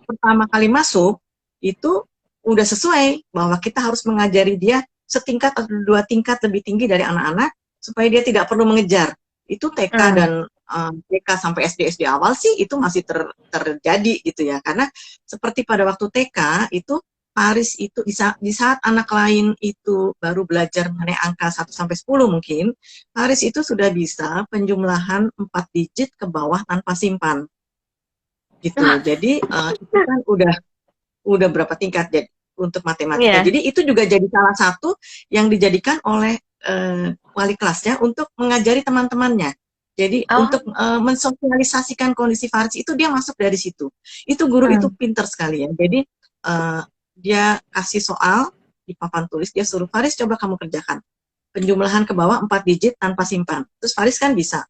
pertama kali masuk itu udah sesuai bahwa kita harus mengajari dia setingkat atau 2 tingkat lebih tinggi dari anak-anak supaya dia tidak perlu mengejar. Itu TK Hmm. dan TK sampai SD awal sih itu masih terjadi gitu ya. Karena seperti pada waktu TK itu Paris itu di saat anak lain itu baru belajar mengenai angka 1 sampai 10 mungkin, Paris itu sudah bisa penjumlahan 4 digit ke bawah tanpa simpan gitu. Wah, Jadi itu kan udah berapa tingkat jadi untuk matematika. iya. Jadi itu juga jadi salah satu yang dijadikan oleh wali kelasnya untuk mengajari teman-temannya. Jadi Oh. untuk mensosialisasikan kondisi Faris itu dia masuk dari situ. Itu guru itu Hmm. pinter sekali ya. Jadi dia kasih soal di papan tulis, dia suruh Faris coba kamu kerjakan penjumlahan ke bawah 4 digit tanpa simpan. Terus Faris kan bisa.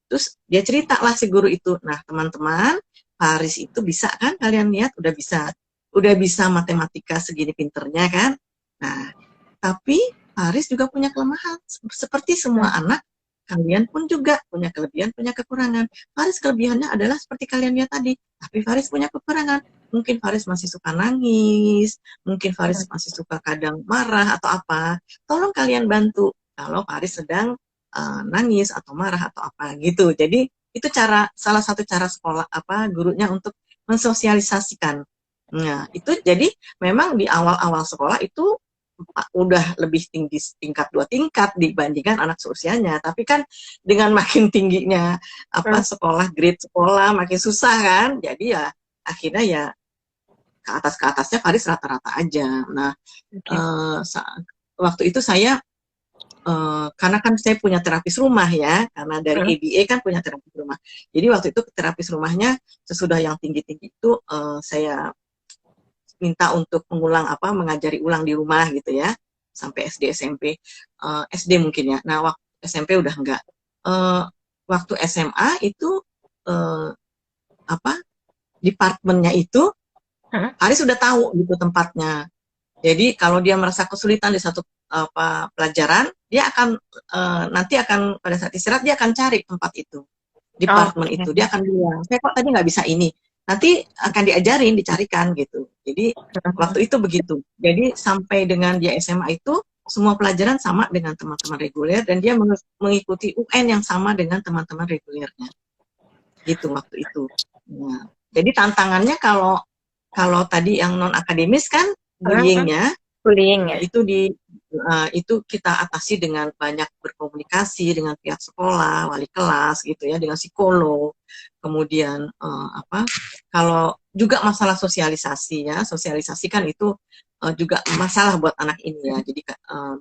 Terus dia cerita lah si guru itu. Nah teman-teman, Faris itu bisa kan, kalian lihat udah bisa matematika segini pinternya kan. Nah tapi Faris juga punya kelemahan. Seperti semua anak, kalian pun juga punya kelebihan, punya kekurangan. Faris kelebihannya adalah seperti kalian lihat tadi. Tapi Faris punya kekurangan. Mungkin Faris masih suka nangis, mungkin Faris masih suka kadang marah atau apa. Tolong kalian bantu kalau Faris sedang nangis atau marah atau apa gitu. Jadi itu salah satu cara sekolah gurunya untuk mensosialisasikan. Nah, itu jadi memang di awal-awal sekolah itu udah lebih tinggi tingkat 2 tingkat dibandingkan anak seusianya. Tapi kan dengan makin tingginya Hmm. sekolah, grade sekolah makin susah kan. Jadi ya akhirnya ya ke atasnya Faris rata-rata aja. Nah, Oke. waktu itu saya karena kan saya punya terapis rumah ya, karena dari Hmm. ABA kan punya terapis rumah. Jadi waktu itu terapis rumahnya sesudah yang tinggi-tinggi itu saya minta untuk mengajari ulang di rumah gitu ya, sampai SD SMP, SD mungkin ya. Nah waktu SMP udah enggak. Uh, Waktu SMA itu uh, apa departemennya itu Hmm. Haris sudah tahu gitu tempatnya. Jadi kalau dia merasa kesulitan di satu pelajaran, dia akan nanti akan pada saat istirahat dia akan cari tempat itu, departemen Oke. itu. Dia akan bilang, saya kok tadi nggak bisa ini. Nanti akan diajarin, dicarikan gitu. Jadi waktu itu begitu. Jadi sampai dengan dia SMA itu semua pelajaran sama dengan teman-teman reguler dan dia mengikuti UN yang sama dengan teman-teman regulernya. Gitu waktu itu. Nah, jadi tantangannya kalau kalau tadi yang non akademis kan Hmm. bullyingnya Bullying ya. itu kita atasi dengan banyak berkomunikasi dengan pihak sekolah, wali kelas gitu ya, dengan psikolog. Kemudian kalau juga masalah sosialisasi ya, sosialisasi kan itu juga masalah buat anak ini ya. Jadi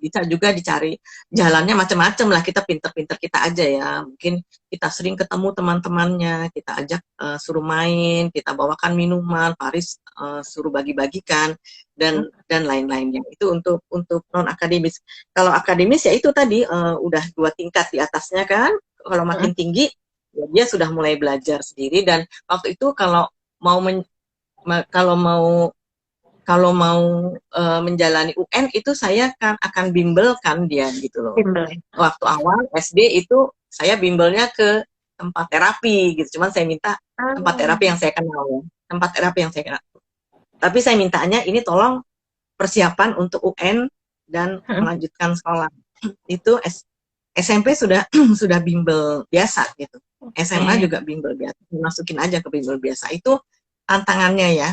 bisa juga dicari jalannya macam-macam lah. Kita pinter-pinter kita aja ya. Mungkin kita sering ketemu teman-temannya, kita ajak suruh main, kita bawakan minuman, Paris suruh bagi-bagikan dan lain-lainnya. Itu untuk non akademis. Kalau akademis ya itu tadi udah 2 tingkat di atasnya kan. Kalau Hmm. makin tinggi Ya, dia sudah mulai belajar sendiri dan waktu itu mau men- kalau mau menjalani UN itu saya kan akan bimbelkan dia gitu loh. Bimbel. Waktu awal SD itu saya bimbelnya ke tempat terapi gitu. Cuman saya minta tempat terapi Hmm. yang saya kenal ya. Tempat terapi yang saya kenal. Tapi saya mintanya ini tolong persiapan untuk UN dan melanjutkan sekolah. Itu SMP sudah sudah bimbel biasa gitu. SMA Oke. juga bimbel biasa. Masukin aja ke bimbel biasa. Itu tantangannya ya,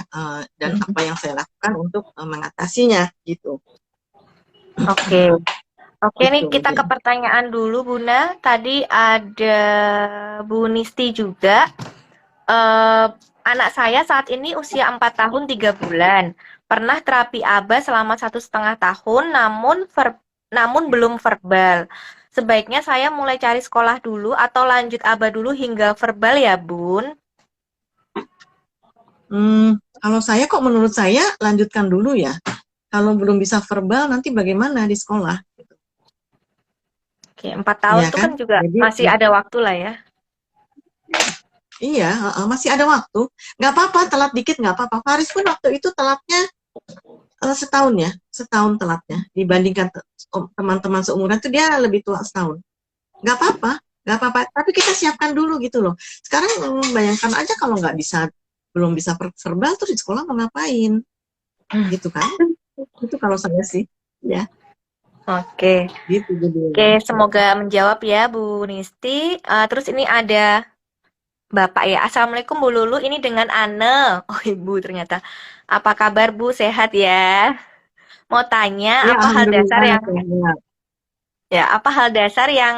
dan apa yang saya lakukan untuk mengatasinya gitu. Oke. Oke nih Gitu kita ke mungkin. pertanyaan dulu Buna. Tadi ada Bu Nisti juga. Eh, Anak saya saat ini usia 4 tahun 3 bulan. Pernah terapi ABA selama 1,5 tahun, namun belum verbal. Sebaiknya saya mulai cari sekolah dulu atau lanjut ABA dulu hingga verbal ya, Bun? Kalau saya kok menurut saya lanjutkan dulu ya. Kalau belum bisa verbal nanti bagaimana di sekolah? Oke, 4 tahun Iya tuh kan? kan juga Jadi masih ada waktu lah ya. iya, masih ada waktu. Nggak apa-apa, telat dikit nggak apa-apa. Faris pun waktu itu telatnya setahun ya, setahun telatnya. Dibandingkan teman-teman seumuran itu dia lebih tua setahun. Nggak apa-apa, nggak apa-apa. Tapi kita siapkan dulu gitu loh. Sekarang bayangkan aja kalau nggak bisa, belum bisa verbal terus di sekolah mau ngapain? Gitu kan? Itu kalau saya sih, ya, Oke. gitu Oke, judulnya. semoga menjawab ya Bu Nisti. Terus ini ada Bapak ya. Assalamualaikum Bu Lulu, ini dengan Ane. Oh Ibu ternyata. Apa kabar Bu? Sehat ya? Mau tanya Ya, apa hal dasar alhamdulillah yang sehat. apa hal dasar yang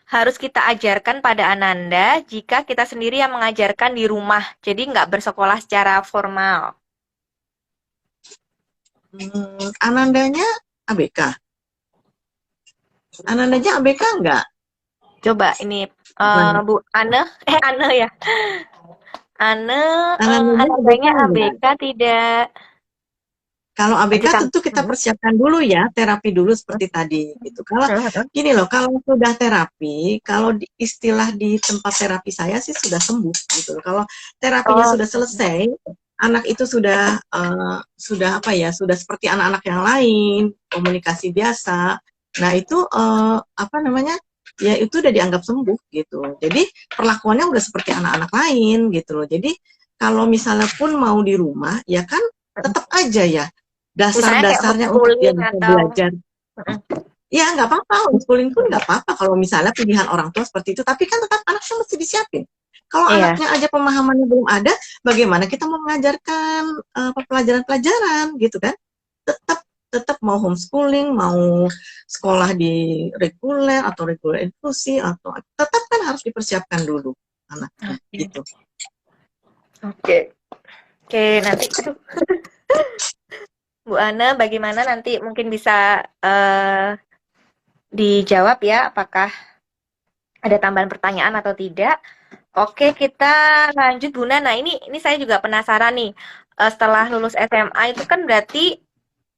harus kita ajarkan pada Ananda jika kita sendiri yang mengajarkan di rumah, jadi nggak bersekolah secara formal. Anandanya ABK. Anandanya ABK enggak? Coba ini Bu Ane, Ane ya, Ane, Anandanya ABK Anandanya enggak? ABK tidak Kalau ABK lanjut Kang. tentu kita persiapkan dulu ya, terapi dulu seperti tadi gitu. Kalau gini loh, kalau sudah terapi, kalau istilah di tempat terapi saya sih sudah sembuh gitu. Kalau terapinya Oh, sudah selesai, anak itu sudah apa ya, sudah seperti anak-anak yang lain, komunikasi biasa. Nah, itu apa namanya? Ya itu udah dianggap sembuh gitu. Jadi perlakuannya udah seperti anak-anak lain gitu loh. Jadi kalau misalnya pun mau di rumah, ya kan tetap aja ya misalnya kayak dasar-dasarnya untuk dia homeschooling bisa atau belajar. Ya nggak apa-apa, homeschooling pun nggak apa-apa kalau misalnya pilihan orang tua seperti itu. Tapi kan tetap anaknya mesti disiapin. Kalau iya. anaknya aja pemahamannya belum ada, bagaimana kita mau mengajarkan pelajaran-pelajaran gitu kan? Tetap tetap mau homeschooling, mau sekolah di reguler atau reguler inklusi atau tetap kan harus dipersiapkan dulu anaknya Oke. gitu. Oke. Oke, nanti Bu Ana bagaimana nanti mungkin bisa dijawab ya apakah ada tambahan pertanyaan atau tidak. Oke, kita lanjut Buna. Nah, ini saya juga penasaran nih. Setelah lulus SMA itu kan berarti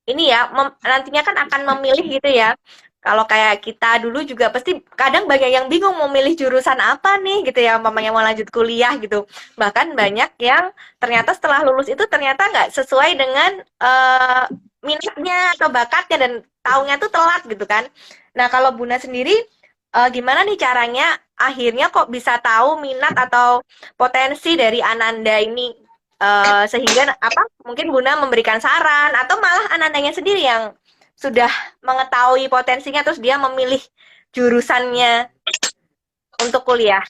ini ya nantinya kan akan memilih gitu ya. Kalau kayak kita dulu juga pasti kadang banyak yang bingung mau milih jurusan apa nih gitu ya, mamanya mau lanjut kuliah gitu. Bahkan banyak yang ternyata setelah lulus itu ternyata nggak sesuai dengan minatnya atau bakatnya dan taunya tuh telat gitu kan. Nah, kalau Buna sendiri gimana nih caranya akhirnya kok bisa tahu minat atau potensi dari Ananda ini sehingga apa mungkin Buna memberikan saran atau malah Anandanya sendiri yang sudah mengetahui potensinya terus dia memilih jurusannya untuk kuliah.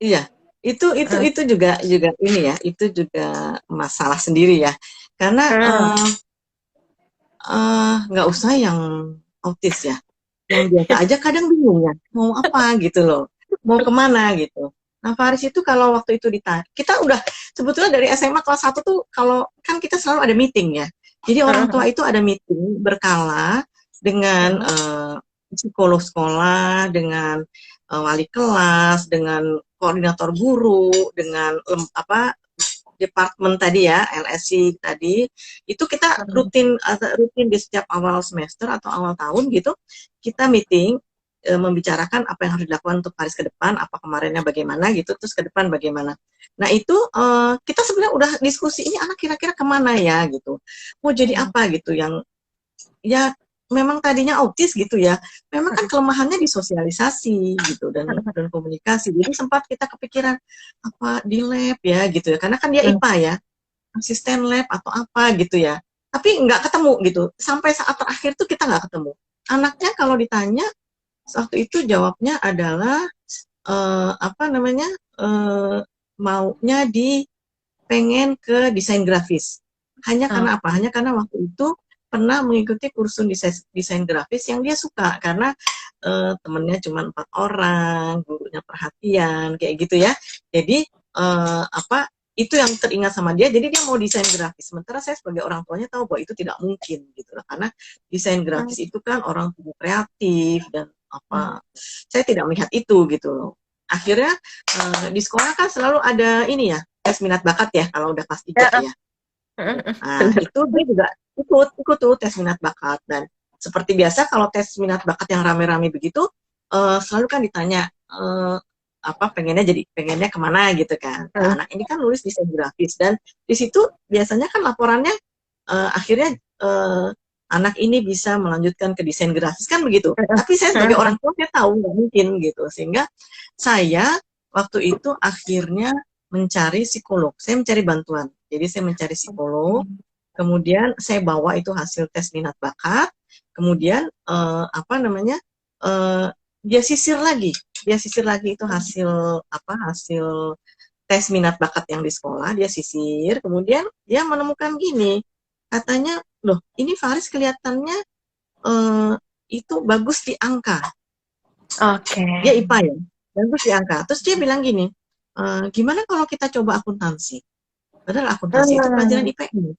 Iya, itu juga ini ya, itu juga masalah sendiri ya. Karena Hmm. nggak usah yang autis ya, yang biasa aja kadang bingung ya, mau apa gitu loh, mau kemana gitu. Nah, Faris itu kalau waktu itu ditanya, kita udah sebetulnya dari SMA kelas 1 tuh kalau kan kita selalu ada meeting ya. Jadi orang tua itu ada meeting berkala dengan psikolog sekolah, dengan wali kelas, dengan koordinator guru, dengan apa departemen tadi ya, LSI tadi, itu kita rutin rutin di setiap awal semester atau awal tahun gitu, kita meeting. membicarakan apa yang harus dilakukan untuk Faris ke depan, apa kemarinnya bagaimana gitu, terus ke depan bagaimana. Nah itu kita sebenarnya udah diskusi ini anak kira-kira kemana ya gitu, mau jadi apa gitu, yang ya memang tadinya autis gitu ya, memang kan kelemahannya di sosialisasi gitu dan komunikasi. Jadi sempat kita kepikiran apa di lab ya gitu ya, karena kan dia IPA ya, asisten lab atau apa gitu ya. Tapi nggak ketemu gitu. Sampai saat terakhir tuh kita nggak ketemu. Anaknya kalau ditanya waktu itu jawabnya adalah apa namanya maunya di pengen ke desain grafis. Hanya karena apa? Hanya karena waktu itu pernah mengikuti kursus desain grafis yang dia suka karena temennya cuma 4 orang, gurunya perhatian kayak gitu ya. Jadi apa itu yang teringat sama dia, jadi dia mau desain grafis. Sementara saya sebagai orang tuanya tahu bahwa itu tidak mungkin gitu loh, karena desain grafis itu kan orang tuh kreatif dan apa, saya tidak melihat itu gitu loh. Akhirnya di sekolah kan selalu ada ini ya, tes minat bakat ya kalau udah kelas 3 ya. Nah, itu dia juga ikut tuh tes minat bakat, dan seperti biasa kalau tes minat bakat yang rame-rame begitu selalu kan ditanya apa pengennya kemana gitu kan. Nah, anak ini kan nulis desain grafis, dan di situ biasanya kan laporannya akhirnya anak ini bisa melanjutkan ke desain grafis kan begitu. Tapi saya sebagai orang tua saya tahu nggak mungkin gitu, sehingga saya waktu itu akhirnya mencari psikolog. Saya mencari bantuan. Jadi saya mencari psikolog. Kemudian saya bawa itu hasil tes minat bakat. Kemudian apa namanya dia sisir lagi itu hasil apa, hasil tes minat bakat yang di sekolah, dia sisir. Kemudian dia menemukan gini, katanya, loh ini Faris kelihatannya itu bagus di angka. Dia IPA ya, bagus di angka. Terus dia bilang gini, gimana kalau kita coba akuntansi? Padahal akuntansi itu pelajaran IPM.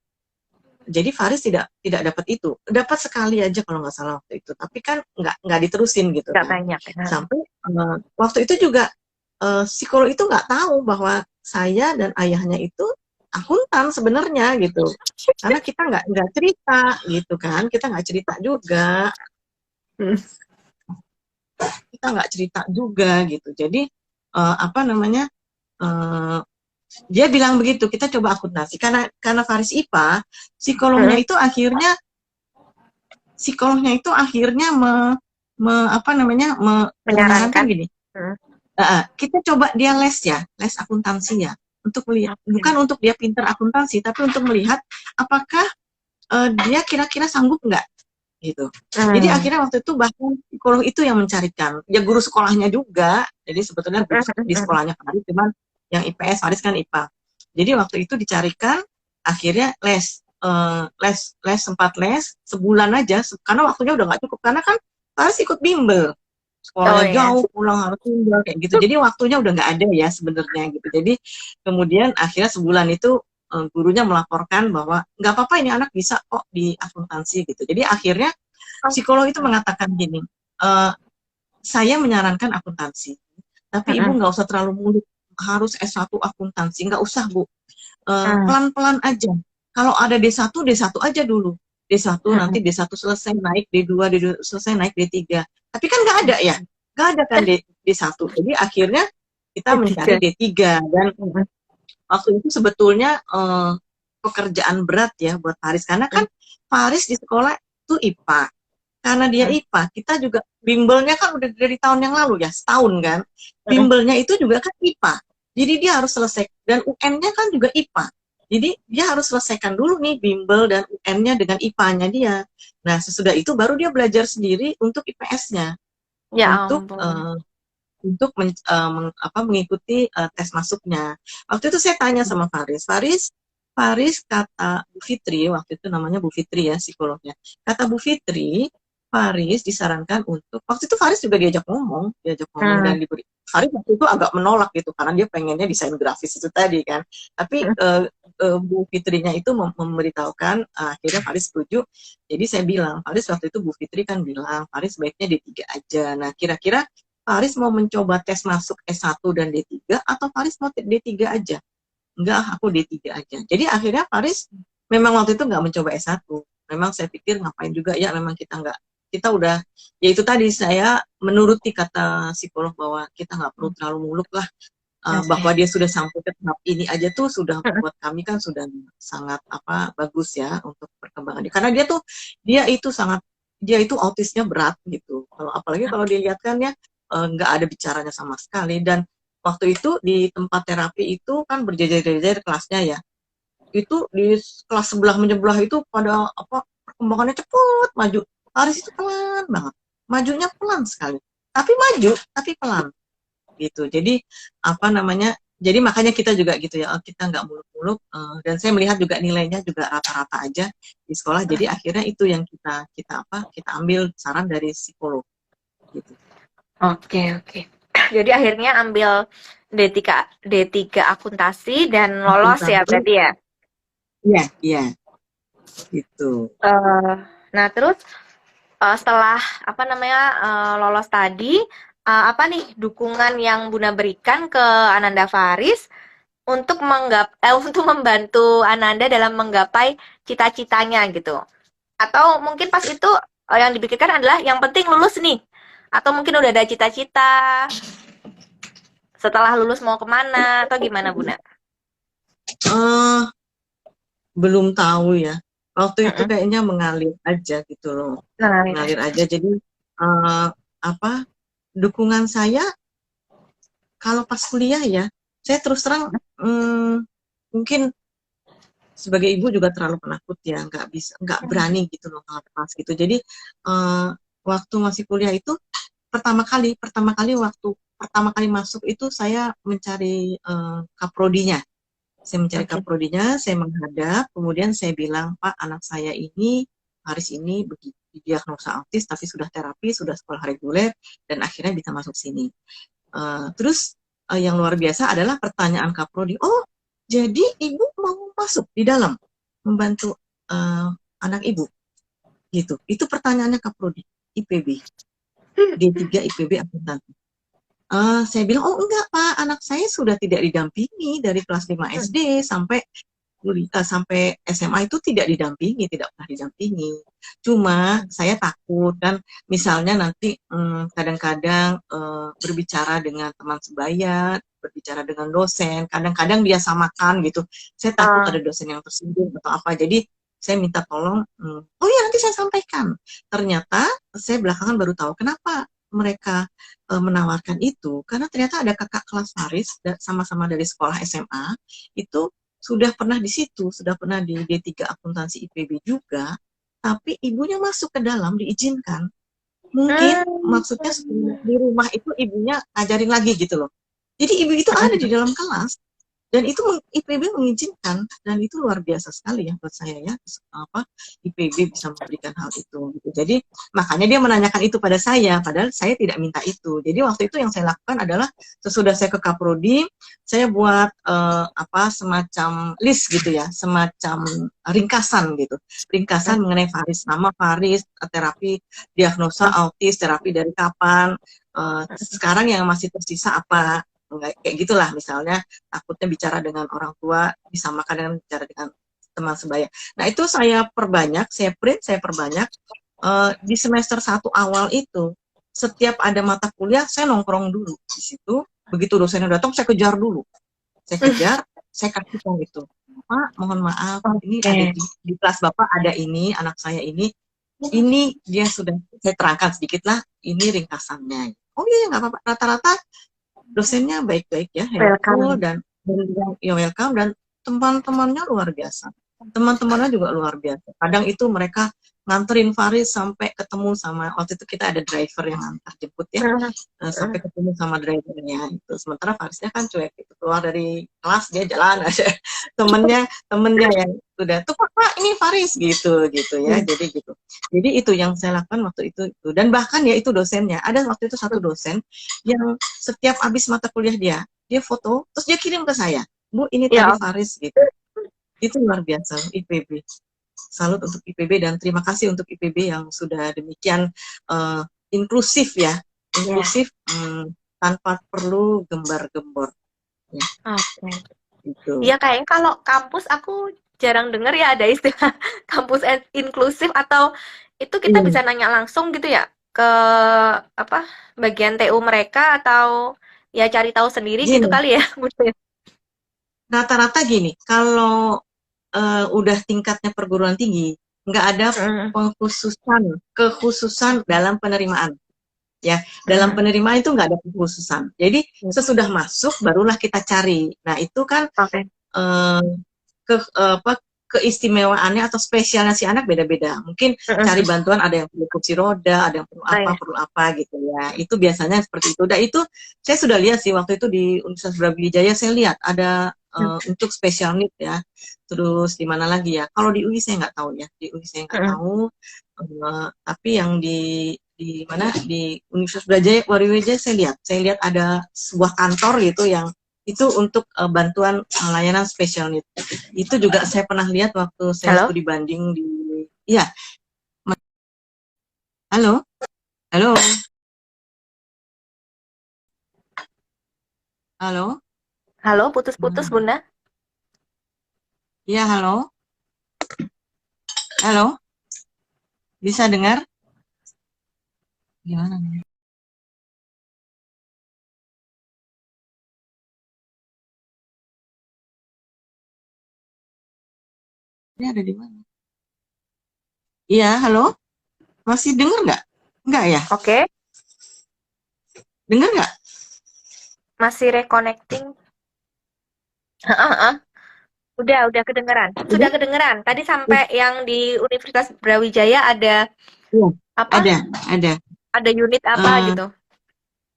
Jadi Faris tidak dapat itu, dapat sekali aja kalau nggak salah waktu itu. Tapi kan nggak diterusin gitu kan. banyak. Sampai waktu itu juga psikolog itu nggak tahu bahwa saya dan ayahnya itu akuntan sebenarnya gitu. Karena kita nggak cerita gitu kan, kita nggak cerita juga. Kita nggak cerita juga gitu. Jadi apa namanya? Dia bilang begitu, kita coba akuntansi. Karena Faris IPA, psikolognya itu akhirnya menyarankan gini. Kita coba dia les ya, les akuntansi ya, untuk melihat, bukan untuk dia pinter akuntansi, tapi untuk melihat apakah dia kira-kira sanggup nggak gitu. Jadi akhirnya waktu itu bahkan psikolog itu yang mencarikan, ya guru sekolahnya juga. Jadi sebetulnya guru di sekolahnya Faris, cuman yang IPS, Faris kan IPA. Jadi waktu itu dicarikan, akhirnya sempat les sebulan aja, karena waktunya udah nggak cukup, karena kan Faris ikut bimbel, sekolahnya jauh, pulang harus bimbel kayak gitu. Jadi waktunya udah nggak ada ya sebenarnya gitu. Jadi kemudian akhirnya sebulan itu gurunya melaporkan bahwa nggak apa-apa, ini anak bisa kok di akuntansi gitu. Jadi akhirnya psikolog itu mengatakan gini, saya menyarankan akuntansi, tapi ibu nggak usah terlalu muluk harus S1 akuntansi, nggak usah Bu, pelan-pelan aja. Kalau ada D1 aja dulu, D1 nanti D1 selesai naik D2 selesai naik D3. Tapi kan nggak ada ya, nggak ada kan D1. Jadi akhirnya kita mencari D3, dan waktu itu sebetulnya pekerjaan berat ya buat Faris, karena kan Faris di sekolah itu IPA. Karena dia IPA, kita juga bimbelnya kan udah dari tahun yang lalu ya, setahun kan. Bimbelnya itu juga kan IPA. Jadi dia harus selesai, dan UN-nya kan juga IPA. Jadi dia harus selesaikan dulu nih bimbel dan UN-nya dengan IPA-nya dia. Nah, sesudah itu baru dia belajar sendiri untuk IPS-nya. Ya, untuk mengikuti tes masuknya. Waktu itu saya tanya sama Faris kata Bu Fitri, waktu itu namanya Bu Fitri ya psikolognya. Kata Bu Fitri, Faris disarankan untuk, waktu itu Faris juga diajak ngomong dan diberi. Faris waktu itu agak menolak gitu, karena dia pengennya desain grafis itu tadi kan. Tapi Bu Fitrinya itu memberitahukan, akhirnya Faris setuju. Jadi saya bilang, Faris waktu itu Bu Fitri kan bilang, Faris sebaiknya D3 aja. Nah kira-kira Faris mau mencoba tes masuk S1 dan D3, atau Faris mau D3 aja? Enggak, aku D3 aja. Jadi akhirnya Faris memang waktu itu nggak mencoba S1. Memang saya pikir ngapain juga ya, memang kita nggak kita udah, ya itu tadi saya menuruti kata psikolog bahwa kita nggak perlu terlalu muluk lah. Oke. Bahwa dia sudah sampai ke tahap ini aja tuh sudah buat kami kan sudah sangat apa bagus ya untuk perkembangan dia. Karena dia itu autisnya berat gitu. Kalau apalagi kalau dilihat kan ya nggak ada bicaranya sama sekali. Dan waktu itu di tempat terapi itu kan berjejer-jejer kelasnya ya. Itu di kelas sebelah menyebelah itu pada apa perkembangannya cepet maju. Haris itu pelan banget. Majunya pelan sekali. Tapi maju, tapi pelan gitu. Jadi apa namanya? Jadi makanya kita juga gitu ya, kita nggak muluk-muluk. Dan saya melihat juga nilainya juga rata-rata aja di sekolah. Jadi akhirnya itu yang kita ambil saran dari psikolog gitu. Oke, oke. Jadi akhirnya ambil D3 akuntansi dan lolos ya Akuntansi, berarti ya. iya, iya, gitu. Eh, nah terus setelah apa namanya lolos tadi, apa nih dukungan yang Bunda berikan ke Ananda Faris untuk untuk membantu Ananda dalam menggapai cita-citanya gitu. Atau mungkin pas itu yang dipikirkan adalah yang penting lulus nih. Atau mungkin udah ada cita-cita setelah lulus mau kemana atau gimana Bunda? eh Belum tahu ya. Waktu itu Mm-mm. kayaknya mengalir aja gitu loh. Nah, Mengalir aja. Jadi eh, apa dukungan saya kalau pas kuliah ya, saya terus terang mungkin sebagai ibu juga terlalu penakut ya, nggak berani gitu loh ngelepas gitu. Jadi waktu masih kuliah itu pertama kali masuk itu saya mencari kaprodinya. Saya mencari oke. kaprodinya, saya menghadap, kemudian saya bilang, Pak, anak saya ini, Haris ini begitu diagnosa autis, tapi sudah terapi, sudah sekolah reguler, dan akhirnya bisa masuk sini. Terus yang luar biasa adalah pertanyaan kaprodi, oh, jadi ibu mau masuk di dalam membantu anak ibu, gitu. Itu pertanyaannya kaprodi, IPB, D3 IPB akuntansi. Saya bilang, oh enggak Pak, anak saya sudah tidak didampingi dari kelas 5 SD sampai SMA itu tidak didampingi, tidak pernah didampingi. Cuma saya takut kan, misalnya nanti kadang-kadang berbicara dengan teman sebaya, berbicara dengan dosen, kadang-kadang dia samakan gitu. Saya takut ada dosen yang tersinggung atau apa. Jadi saya minta tolong, oh ya nanti saya sampaikan. Ternyata saya belakangan baru tahu kenapa mereka menawarkan itu, karena ternyata ada kakak kelas Haris sama-sama dari sekolah SMA itu sudah pernah di situ, sudah pernah di D3 akuntansi IPB juga, tapi ibunya masuk ke dalam diizinkan. Mungkin maksudnya di rumah itu ibunya ngajarin lagi gitu loh. Jadi ibu itu ada di dalam kelas dan itu IPB mengizinkan dan itu luar biasa sekali ya buat saya ya apa IPB bisa memberikan hal itu gitu. Jadi makanya dia menanyakan itu pada saya padahal saya tidak minta itu. Jadi waktu itu yang saya lakukan adalah sesudah saya ke Kaprodi saya buat apa semacam list gitu ya, semacam ringkasan gitu. Ringkasan mengenai Faris, nama Faris, terapi diagnosa autis, terapi dari kapan, sekarang yang masih tersisa apa, kayak gitulah misalnya takutnya bicara dengan orang tua disamakan dengan bicara dengan teman sebaya. Nah itu saya perbanyak, saya print, saya perbanyak di semester 1 awal itu. Setiap ada mata kuliah saya nongkrong dulu di situ. Begitu dosennya datang saya kejar dulu. Saya kejar, saya kasihkan itu. Pak, mohon maaf, ini ada Oke. di kelas Bapak ada ini, anak saya ini dia sudah saya terangkan sedikit lah, ini ringkasannya. Oh iya, nggak apa-apa. Rata-rata dosennya baik-baik ya, helpful Welcome. dan ya welcome dan teman-temannya luar biasa. Teman-temannya juga luar biasa. Kadang itu mereka nganterin Faris sampai ketemu sama waktu itu kita ada driver yang antar jemput ya, sampai ketemu sama drivernya itu. Sementara Farisnya kan cuek gitu, keluar dari kelas dia jalan aja. temennya yang sudah tuh Pak ini Faris gitu gitu ya. Jadi gitu. Jadi itu yang saya lakukan waktu itu. Dan bahkan ya itu dosennya. Ada waktu itu satu dosen yang setiap habis mata kuliah dia foto, terus dia kirim ke saya. Bu, ini tadi Ya, Faris gitu. Itu luar biasa, IPB. Salut untuk IPB dan terima kasih untuk IPB yang sudah demikian inklusif ya. ya. Inklusif tanpa perlu gembar-gembor. Ya, Oke. gitu. Iya kayaknya kalau kampus aku jarang dengar ya ada istilah kampus inklusif atau itu kita Iya. bisa nanya langsung gitu ya ke apa bagian TU mereka atau ya cari tahu sendiri gitu Gini, kali ya, Bunda ya? rata-rata gini, kalau udah tingkatnya perguruan tinggi, nggak ada Mm, kekhususan dalam penerimaan. Ya, dalam mm, penerimaan itu nggak ada kekhususan. Jadi mm. sesudah masuk barulah kita cari. Nah itu kan Oke. eh, apa keistimewaannya atau spesialnya si anak beda-beda. Mungkin Mm, cari mm. bantuan ada yang perlu kursi roda, ada yang Oh, ya. perlu apa gitu ya. Itu biasanya seperti itu. Dan itu saya sudah lihat sih waktu itu di Universitas Brawijaya saya lihat ada Mm, untuk special need ya. Terus di mana lagi ya? Kalau di UI saya nggak tahu ya. Di UI saya nggak mm. tahu. Tapi yang di mana di Universitas Brawijaya saya lihat ada sebuah kantor gitu yang itu untuk bantuan layanan special need. Itu juga saya pernah lihat waktu saya Halo? studi banding di. Iya, halo, halo, halo, Halo, putus-putus, gimana? Bunda. Iya, halo, halo, bisa dengar? Gimana nih? Ini ada di mana? Iya, halo, masih dengar nggak? Nggak ya? Oke, Dengar nggak? masih reconnecting. Heeh, heeh. Udah kedengeran. Sudah Udah? kedengeran. Tadi sampai yang di Universitas Brawijaya Iya, apa? ada, ada. Ada unit apa Eh, gitu.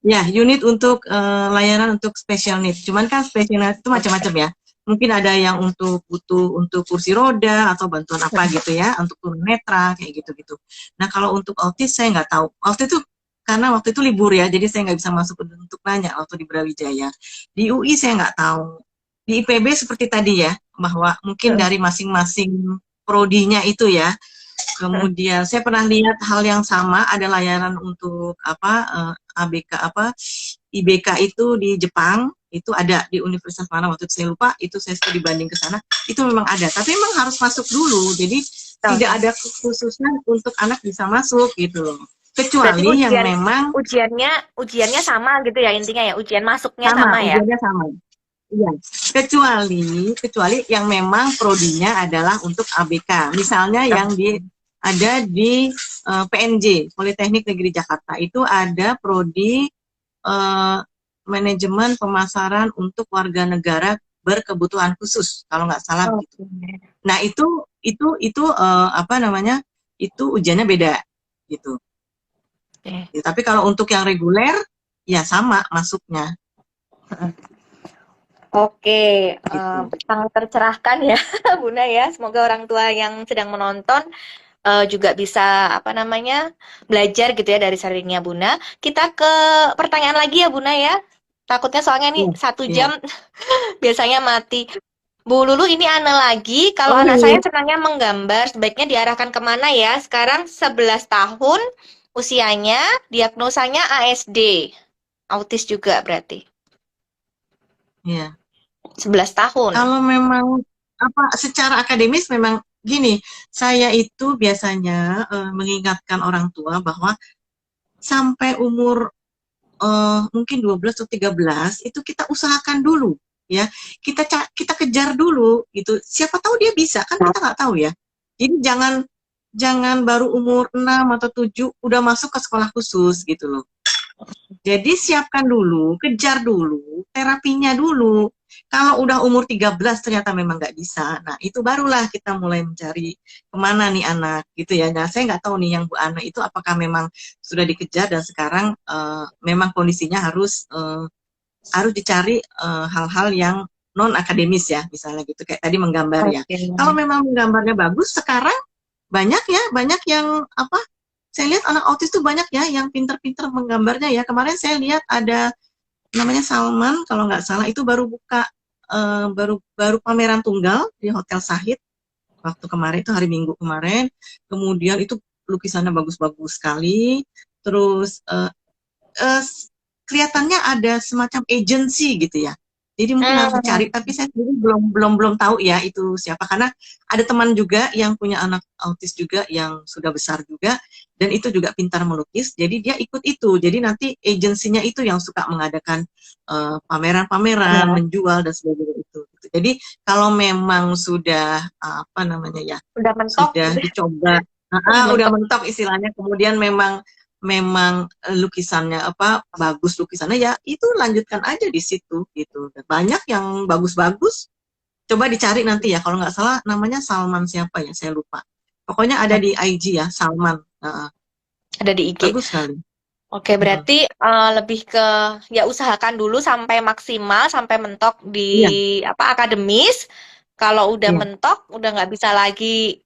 ya, unit untuk layanan untuk special need. Cuman kan special need itu macam-macam ya. Mungkin ada yang untuk butuh untuk kursi roda atau bantuan apa gitu ya, untuk tunanetra kayak gitu-gitu. Nah kalau untuk autis saya nggak tahu. Waktu itu libur ya, jadi saya nggak bisa masuk untuk nanya waktu di Brawijaya. Di UI saya nggak tahu. Di IPB seperti tadi ya, bahwa mungkin Heeh, dari masing-masing prodinya itu ya. heeh. Kemudian saya pernah lihat hal yang sama, ada layanan untuk apa ABK apa IBK itu di Jepang, itu ada di universitas mana waktu itu saya lupa, itu saya studi banding ke sana, itu memang ada, tapi memang harus masuk dulu. Jadi tidak Oke. ada khususnya untuk anak bisa masuk gitu loh. Berarti Kecuali yang memang ujiannya ujiannya sama gitu ya intinya ya. Ujian masuknya sama, sama ya. ujiannya sama. Iya, kecuali yang memang prodinya adalah untuk ABK. Misalnya yang ada di PNJ, Politeknik Negeri Jakarta. Itu ada prodi eh, manajemen pemasaran untuk warga negara berkebutuhan khusus, kalau nggak salah begitu. Oke. Nah, itu apa namanya? Itu ujiannya beda gitu. Oke. Ya, tapi kalau untuk yang reguler ya sama masuknya Oke, gitu. sangat tercerahkan ya, Bunda ya. Semoga orang tua yang sedang menonton juga bisa apa namanya belajar gitu ya dari sharingnya Bunda. Kita ke pertanyaan lagi ya Bunda ya. Takutnya soalnya nih Iya, 1 jam iya. biasanya mati. Bu Lulu ini Ana lagi. Kalau Oh anak saya iya. senangnya menggambar, sebaiknya diarahkan kemana ya? Sekarang 11 tahun usianya, diagnosanya ASD. Autis juga berarti. Iya. 11 tahun. Kalau memang apa secara akademis memang gini, saya itu biasanya mengingatkan orang tua bahwa sampai umur mungkin 12 atau 13 itu kita usahakan dulu ya. Kita kejar dulu gitu. Siapa tahu dia bisa, kan kita nggak tahu ya. Jadi jangan jangan baru umur 6 atau 7 udah masuk ke sekolah khusus gitu loh. Jadi siapkan dulu, kejar dulu, terapinya dulu. Kalau udah umur 13 ternyata memang nggak bisa. Nah, itu barulah kita mulai mencari kemana nih anak gitu ya. Nah, saya nggak tahu nih yang Bu Ana itu apakah memang sudah dikejar dan sekarang memang kondisinya harus dicari hal-hal yang non akademis ya, misalnya gitu kayak tadi menggambar ya. Oke. Kalau memang menggambarnya bagus, sekarang banyak ya, banyak yang apa saya lihat anak autis tuh banyak ya yang pinter-pinter menggambarnya ya. Kemarin saya lihat ada namanya Salman kalau nggak salah itu baru buka baru baru pameran tunggal di Hotel Sahid waktu kemarin itu hari Minggu kemarin. Kemudian itu lukisannya bagus-bagus sekali. Terus eh, kelihatannya ada semacam agency gitu ya. Jadi mungkin harus Hmm, dicari, tapi saya sendiri belum tahu ya itu siapa, karena ada teman juga yang punya anak autis juga yang sudah besar juga, dan itu juga pintar melukis, jadi dia ikut itu. Jadi nanti agensinya itu yang suka mengadakan pameran-pameran, kamera. menjual dan sebagainya itu. Jadi kalau memang sudah apa namanya ya, Udah mentok sudah gitu. dicoba, Udah udah mentok. mentok istilahnya, kemudian memang memang lukisannya apa bagus lukisannya ya itu lanjutkan aja di situ gitu. Banyak yang bagus-bagus, coba dicari nanti ya, kalau nggak salah namanya Salman siapa ya, saya lupa, pokoknya ada di IG ya, Salman. Ada di IG. Bagus sekali. Oke, Mm-mm. berarti lebih ke ya usahakan dulu sampai maksimal, sampai mentok di Iya, apa akademis. Kalau udah iya, mentok, udah nggak bisa lagi,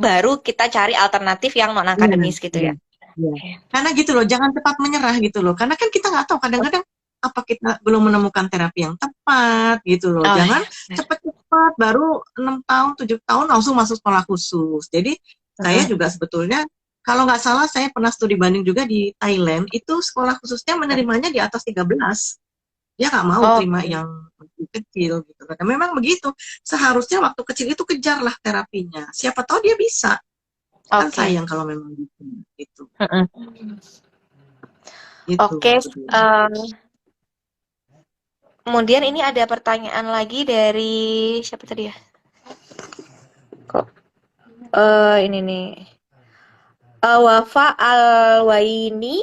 baru kita cari alternatif yang non iya, akademis gitu iya, ya. iya. Oke. Karena gitu loh, jangan cepat menyerah gitu loh, karena kan kita nggak tahu kadang-kadang apa kita belum menemukan terapi yang tepat gitu loh. Oh Jangan ya, benar. cepat-cepat baru 6 tahun 7 tahun langsung masuk sekolah khusus. Jadi saya Mm-mm. juga sebetulnya kalau nggak salah saya pernah studi banding juga di Thailand, itu sekolah khususnya menerimanya di atas 13. Dia nggak mau terima Oke, yang masih kecil gitu. Dan memang begitu. Seharusnya waktu kecil itu kejarlah terapinya. Siapa tahu dia bisa. Kan oke. sayang kalau memang gitu. Gitu. Mm-mm. Gitu. Oke, Gitu. em, kemudian ini ada pertanyaan lagi dari siapa tadi ya? Kok ini nih. Wafa Alwaini.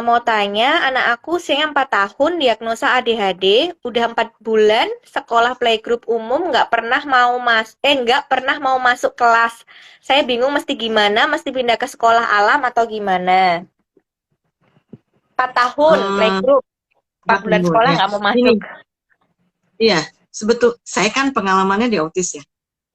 Mau tanya, anak aku usianya 4 tahun, diagnosa ADHD, udah 4 bulan, sekolah playgroup umum, nggak pernah mau masuk kelas. Saya bingung mesti gimana, mesti pindah ke sekolah alam atau gimana. 4 tahun Hmm, playgroup, 4 bulan tahun sekolah ya. nggak mau Ini, masuk. iya, saya kan pengalamannya di autis ya.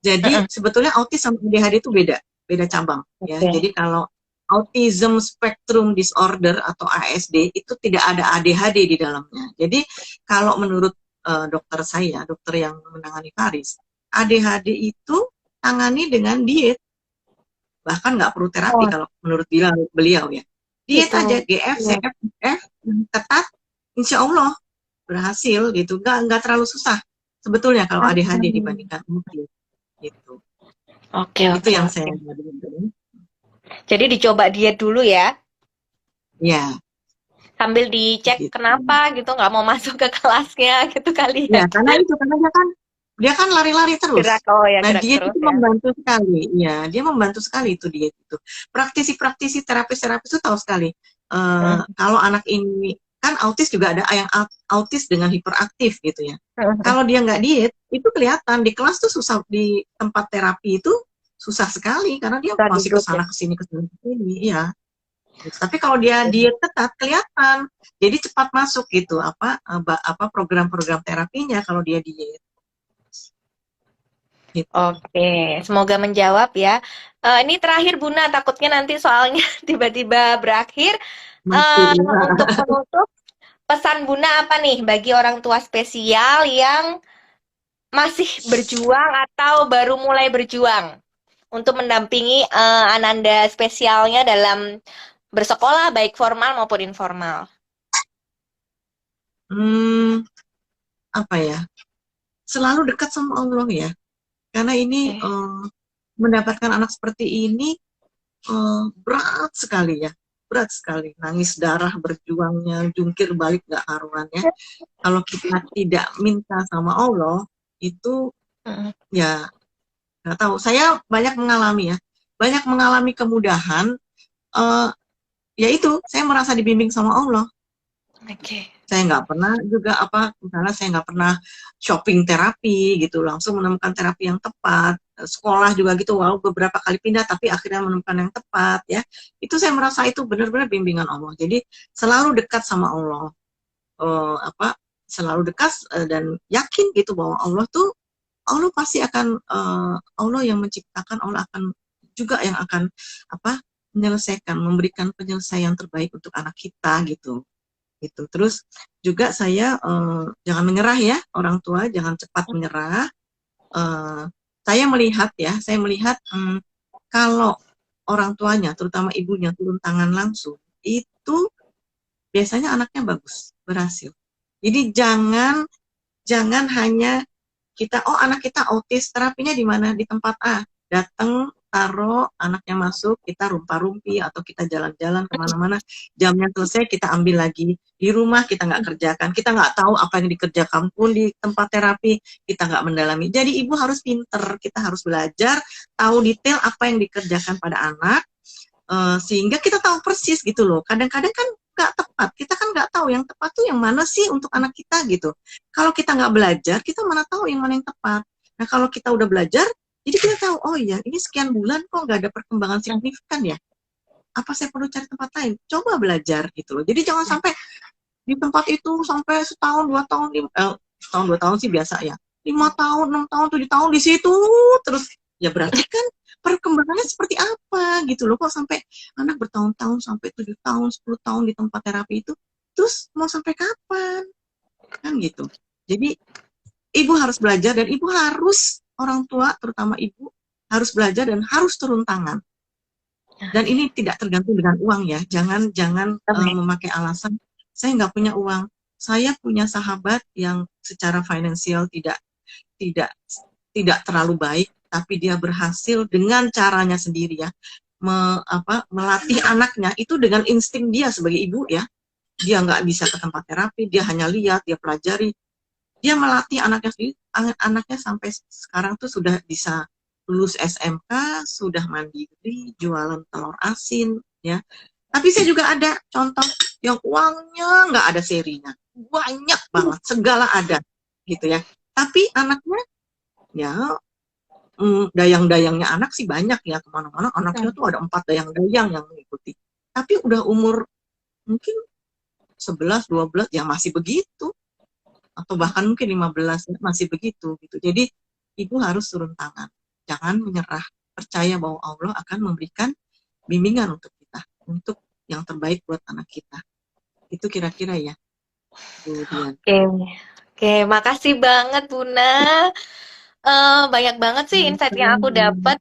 Jadi Mm-mm. sebetulnya autis sama ADHD itu beda, beda cabang ya. Oke. Jadi kalau Autism Spectrum Disorder atau ASD itu tidak ada ADHD di dalamnya. Jadi kalau menurut dokter saya, dokter yang menangani Faris, ADHD itu tangani dengan diet, bahkan nggak perlu terapi Oh, kalau menurut beliau ya. Diet itu. aja, GF, Iya. CF, F, ketat, insya Allah berhasil gitu. Nggak terlalu susah sebetulnya kalau ADHD Hmm. dibandingkan mungkin gitu. Oke, Itu oke, yang oke. saya dengar. Jadi dicoba diet dulu ya, Ya, sambil dicek kenapa gitu. gitu, nggak mau masuk ke kelasnya gitu kali ya. Ya, karena dia kan lari-lari terus. Gerak, oh ya Nah, gerak diet terus itu ya. membantu sekali. Ya, dia membantu sekali itu diet itu. Praktisi-praktisi terapis-terapis itu tahu sekali. Kalau anak ini kan autis juga ada yang autis dengan hiperaktif gitu ya. Kalau dia nggak diet, itu kelihatan di kelas tuh susah, di tempat terapi itu susah sekali karena dia Bisa masih ke duduk ya. sana ke sini ke sana ke sini. Iya. Gitu. Tapi kalau dia diet ketat kelihatan, jadi cepat masuk gitu apa program-program terapinya kalau dia diet gitu. Oke, semoga menjawab ya. Ini terakhir Buna, takutnya nanti soalnya tiba-tiba berakhir. Masih Untuk menutup, pesan Buna apa nih bagi orang tua spesial yang masih berjuang atau baru mulai berjuang untuk mendampingi Ananda spesialnya dalam bersekolah, baik formal maupun informal. hmm, apa ya? Selalu dekat sama Allah ya. Karena ini Oke. mendapatkan anak seperti ini berat sekali ya. Berat sekali. Nangis darah berjuangnya, jungkir balik gak karuan ya. Kalau kita tidak minta sama Allah, itu Mm-mm. ya nggak tahu. Saya banyak mengalami ya. Banyak mengalami kemudahan. eh Yaitu saya merasa dibimbing sama Allah. Oke. Saya nggak pernah juga misalnya saya nggak pernah shopping terapi gitu, langsung menemukan terapi yang tepat. Sekolah juga gitu, walau beberapa kali pindah tapi akhirnya menemukan yang tepat ya. Itu saya merasa itu benar-benar bimbingan Allah. Jadi selalu dekat sama Allah. Selalu dekat dan yakin gitu bahwa Allah pasti akan Allah yang menciptakan, Allah akan juga yang akan apa menyelesaikan, memberikan penyelesaian terbaik untuk anak kita gitu. Terus juga saya jangan menyerah ya, orang tua jangan cepat menyerah. Eh, saya melihat kalau orang tuanya, terutama ibunya turun tangan langsung, itu biasanya anaknya bagus, berhasil. Jadi jangan Jangan hanya kita, oh anak kita autis, terapinya di mana? Di tempat A. Datang, taruh, anaknya masuk, kita rumpa-rumpi, atau kita jalan-jalan kemana-mana, jamnya selesai, kita ambil lagi. Di rumah kita nggak kerjakan, kita nggak tahu apa yang dikerjakan pun di tempat terapi, kita nggak mendalami. Jadi ibu harus pinter, kita harus belajar, tahu detail apa yang dikerjakan pada anak, sehingga kita tahu persis gitu loh. Kadang-kadang kan nggak tepat, kita kan nggak tahu yang tepat tuh yang mana sih untuk anak kita gitu. Kalau kita nggak belajar, kita mana tahu yang mana yang tepat. Nah kalau kita udah belajar, jadi kita tahu, oh iya ini sekian bulan kok nggak ada perkembangan signifikan ya. Apa saya perlu cari tempat lain? Coba belajar gitu loh. Jadi jangan sampai di tempat itu sampai setahun, 2 tahun, setahun 2 tahun sih biasa ya. 5 tahun, 6 tahun, 7 tahun di situ terus, ya berarti kan perkembangannya seperti apa gitu loh, kok sampai anak bertahun-tahun sampai 7 tahun, 10 tahun di tempat terapi itu, terus mau sampai kapan kan gitu. Jadi ibu harus belajar dan ibu harus, orang tua terutama ibu harus belajar dan harus turun tangan. Dan ini tidak tergantung dengan uang ya, jangan jangan memakai alasan saya nggak punya uang. Saya punya sahabat yang secara finansial tidak tidak terlalu baik, tapi dia berhasil dengan caranya sendiri ya, melatih anaknya itu dengan insting dia sebagai ibu ya. Dia nggak bisa ke tempat terapi, dia hanya lihat, dia pelajari, dia melatih anaknya sendiri. Anaknya sampai sekarang tuh sudah bisa lulus SMK, sudah mandiri, jualan telur asin ya. Tapi saya juga ada contoh yang uangnya nggak ada serinya, banyak banget, segala ada gitu ya. Tapi anaknya ya, dayang-dayangnya anak sih banyak ya, kemana-mana anaknya tuh ada 4 dayang-dayang yang mengikuti. Tapi udah umur mungkin 11, 12 ya masih begitu, atau bahkan mungkin 15 ya, masih begitu gitu. Jadi ibu harus turun tangan, jangan menyerah, percaya bahwa Allah akan memberikan bimbingan untuk kita, untuk yang terbaik buat anak kita. Itu kira-kira ya, Bu Dian. Oke, oke, makasih banget Buna. Banyak banget sih insight yang aku dapat.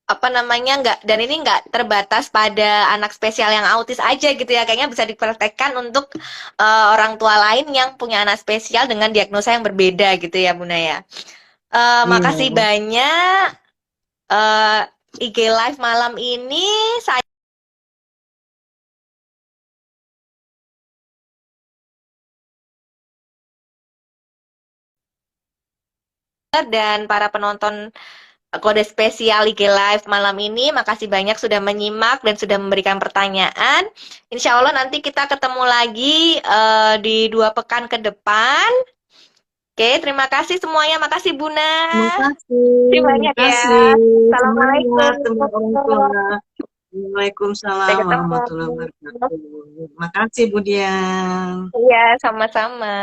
Apa namanya, nggak, dan ini nggak terbatas pada anak spesial yang autis aja gitu ya, kayaknya bisa dipraktekkan untuk orang tua lain yang punya anak spesial dengan diagnosa yang berbeda gitu ya Buna ya. Makasih Iya. banyak, eh, IG Live malam ini saya dan para penonton Kode Spesial IG Live malam ini, makasih banyak sudah menyimak dan sudah memberikan pertanyaan. Insya Allah nanti kita ketemu lagi di 2 pekan ke depan. Oke, terima kasih semuanya. Makasih Buna. Terima kasih, Terima terima banyak ya. kasih. Semangat teman orang tua. Assalamualaikum. Waalaikumsalam Sampai ketemu. warahmatullahi wabarakatuh. Terima kasih, Bu Dian. Iya, sama-sama.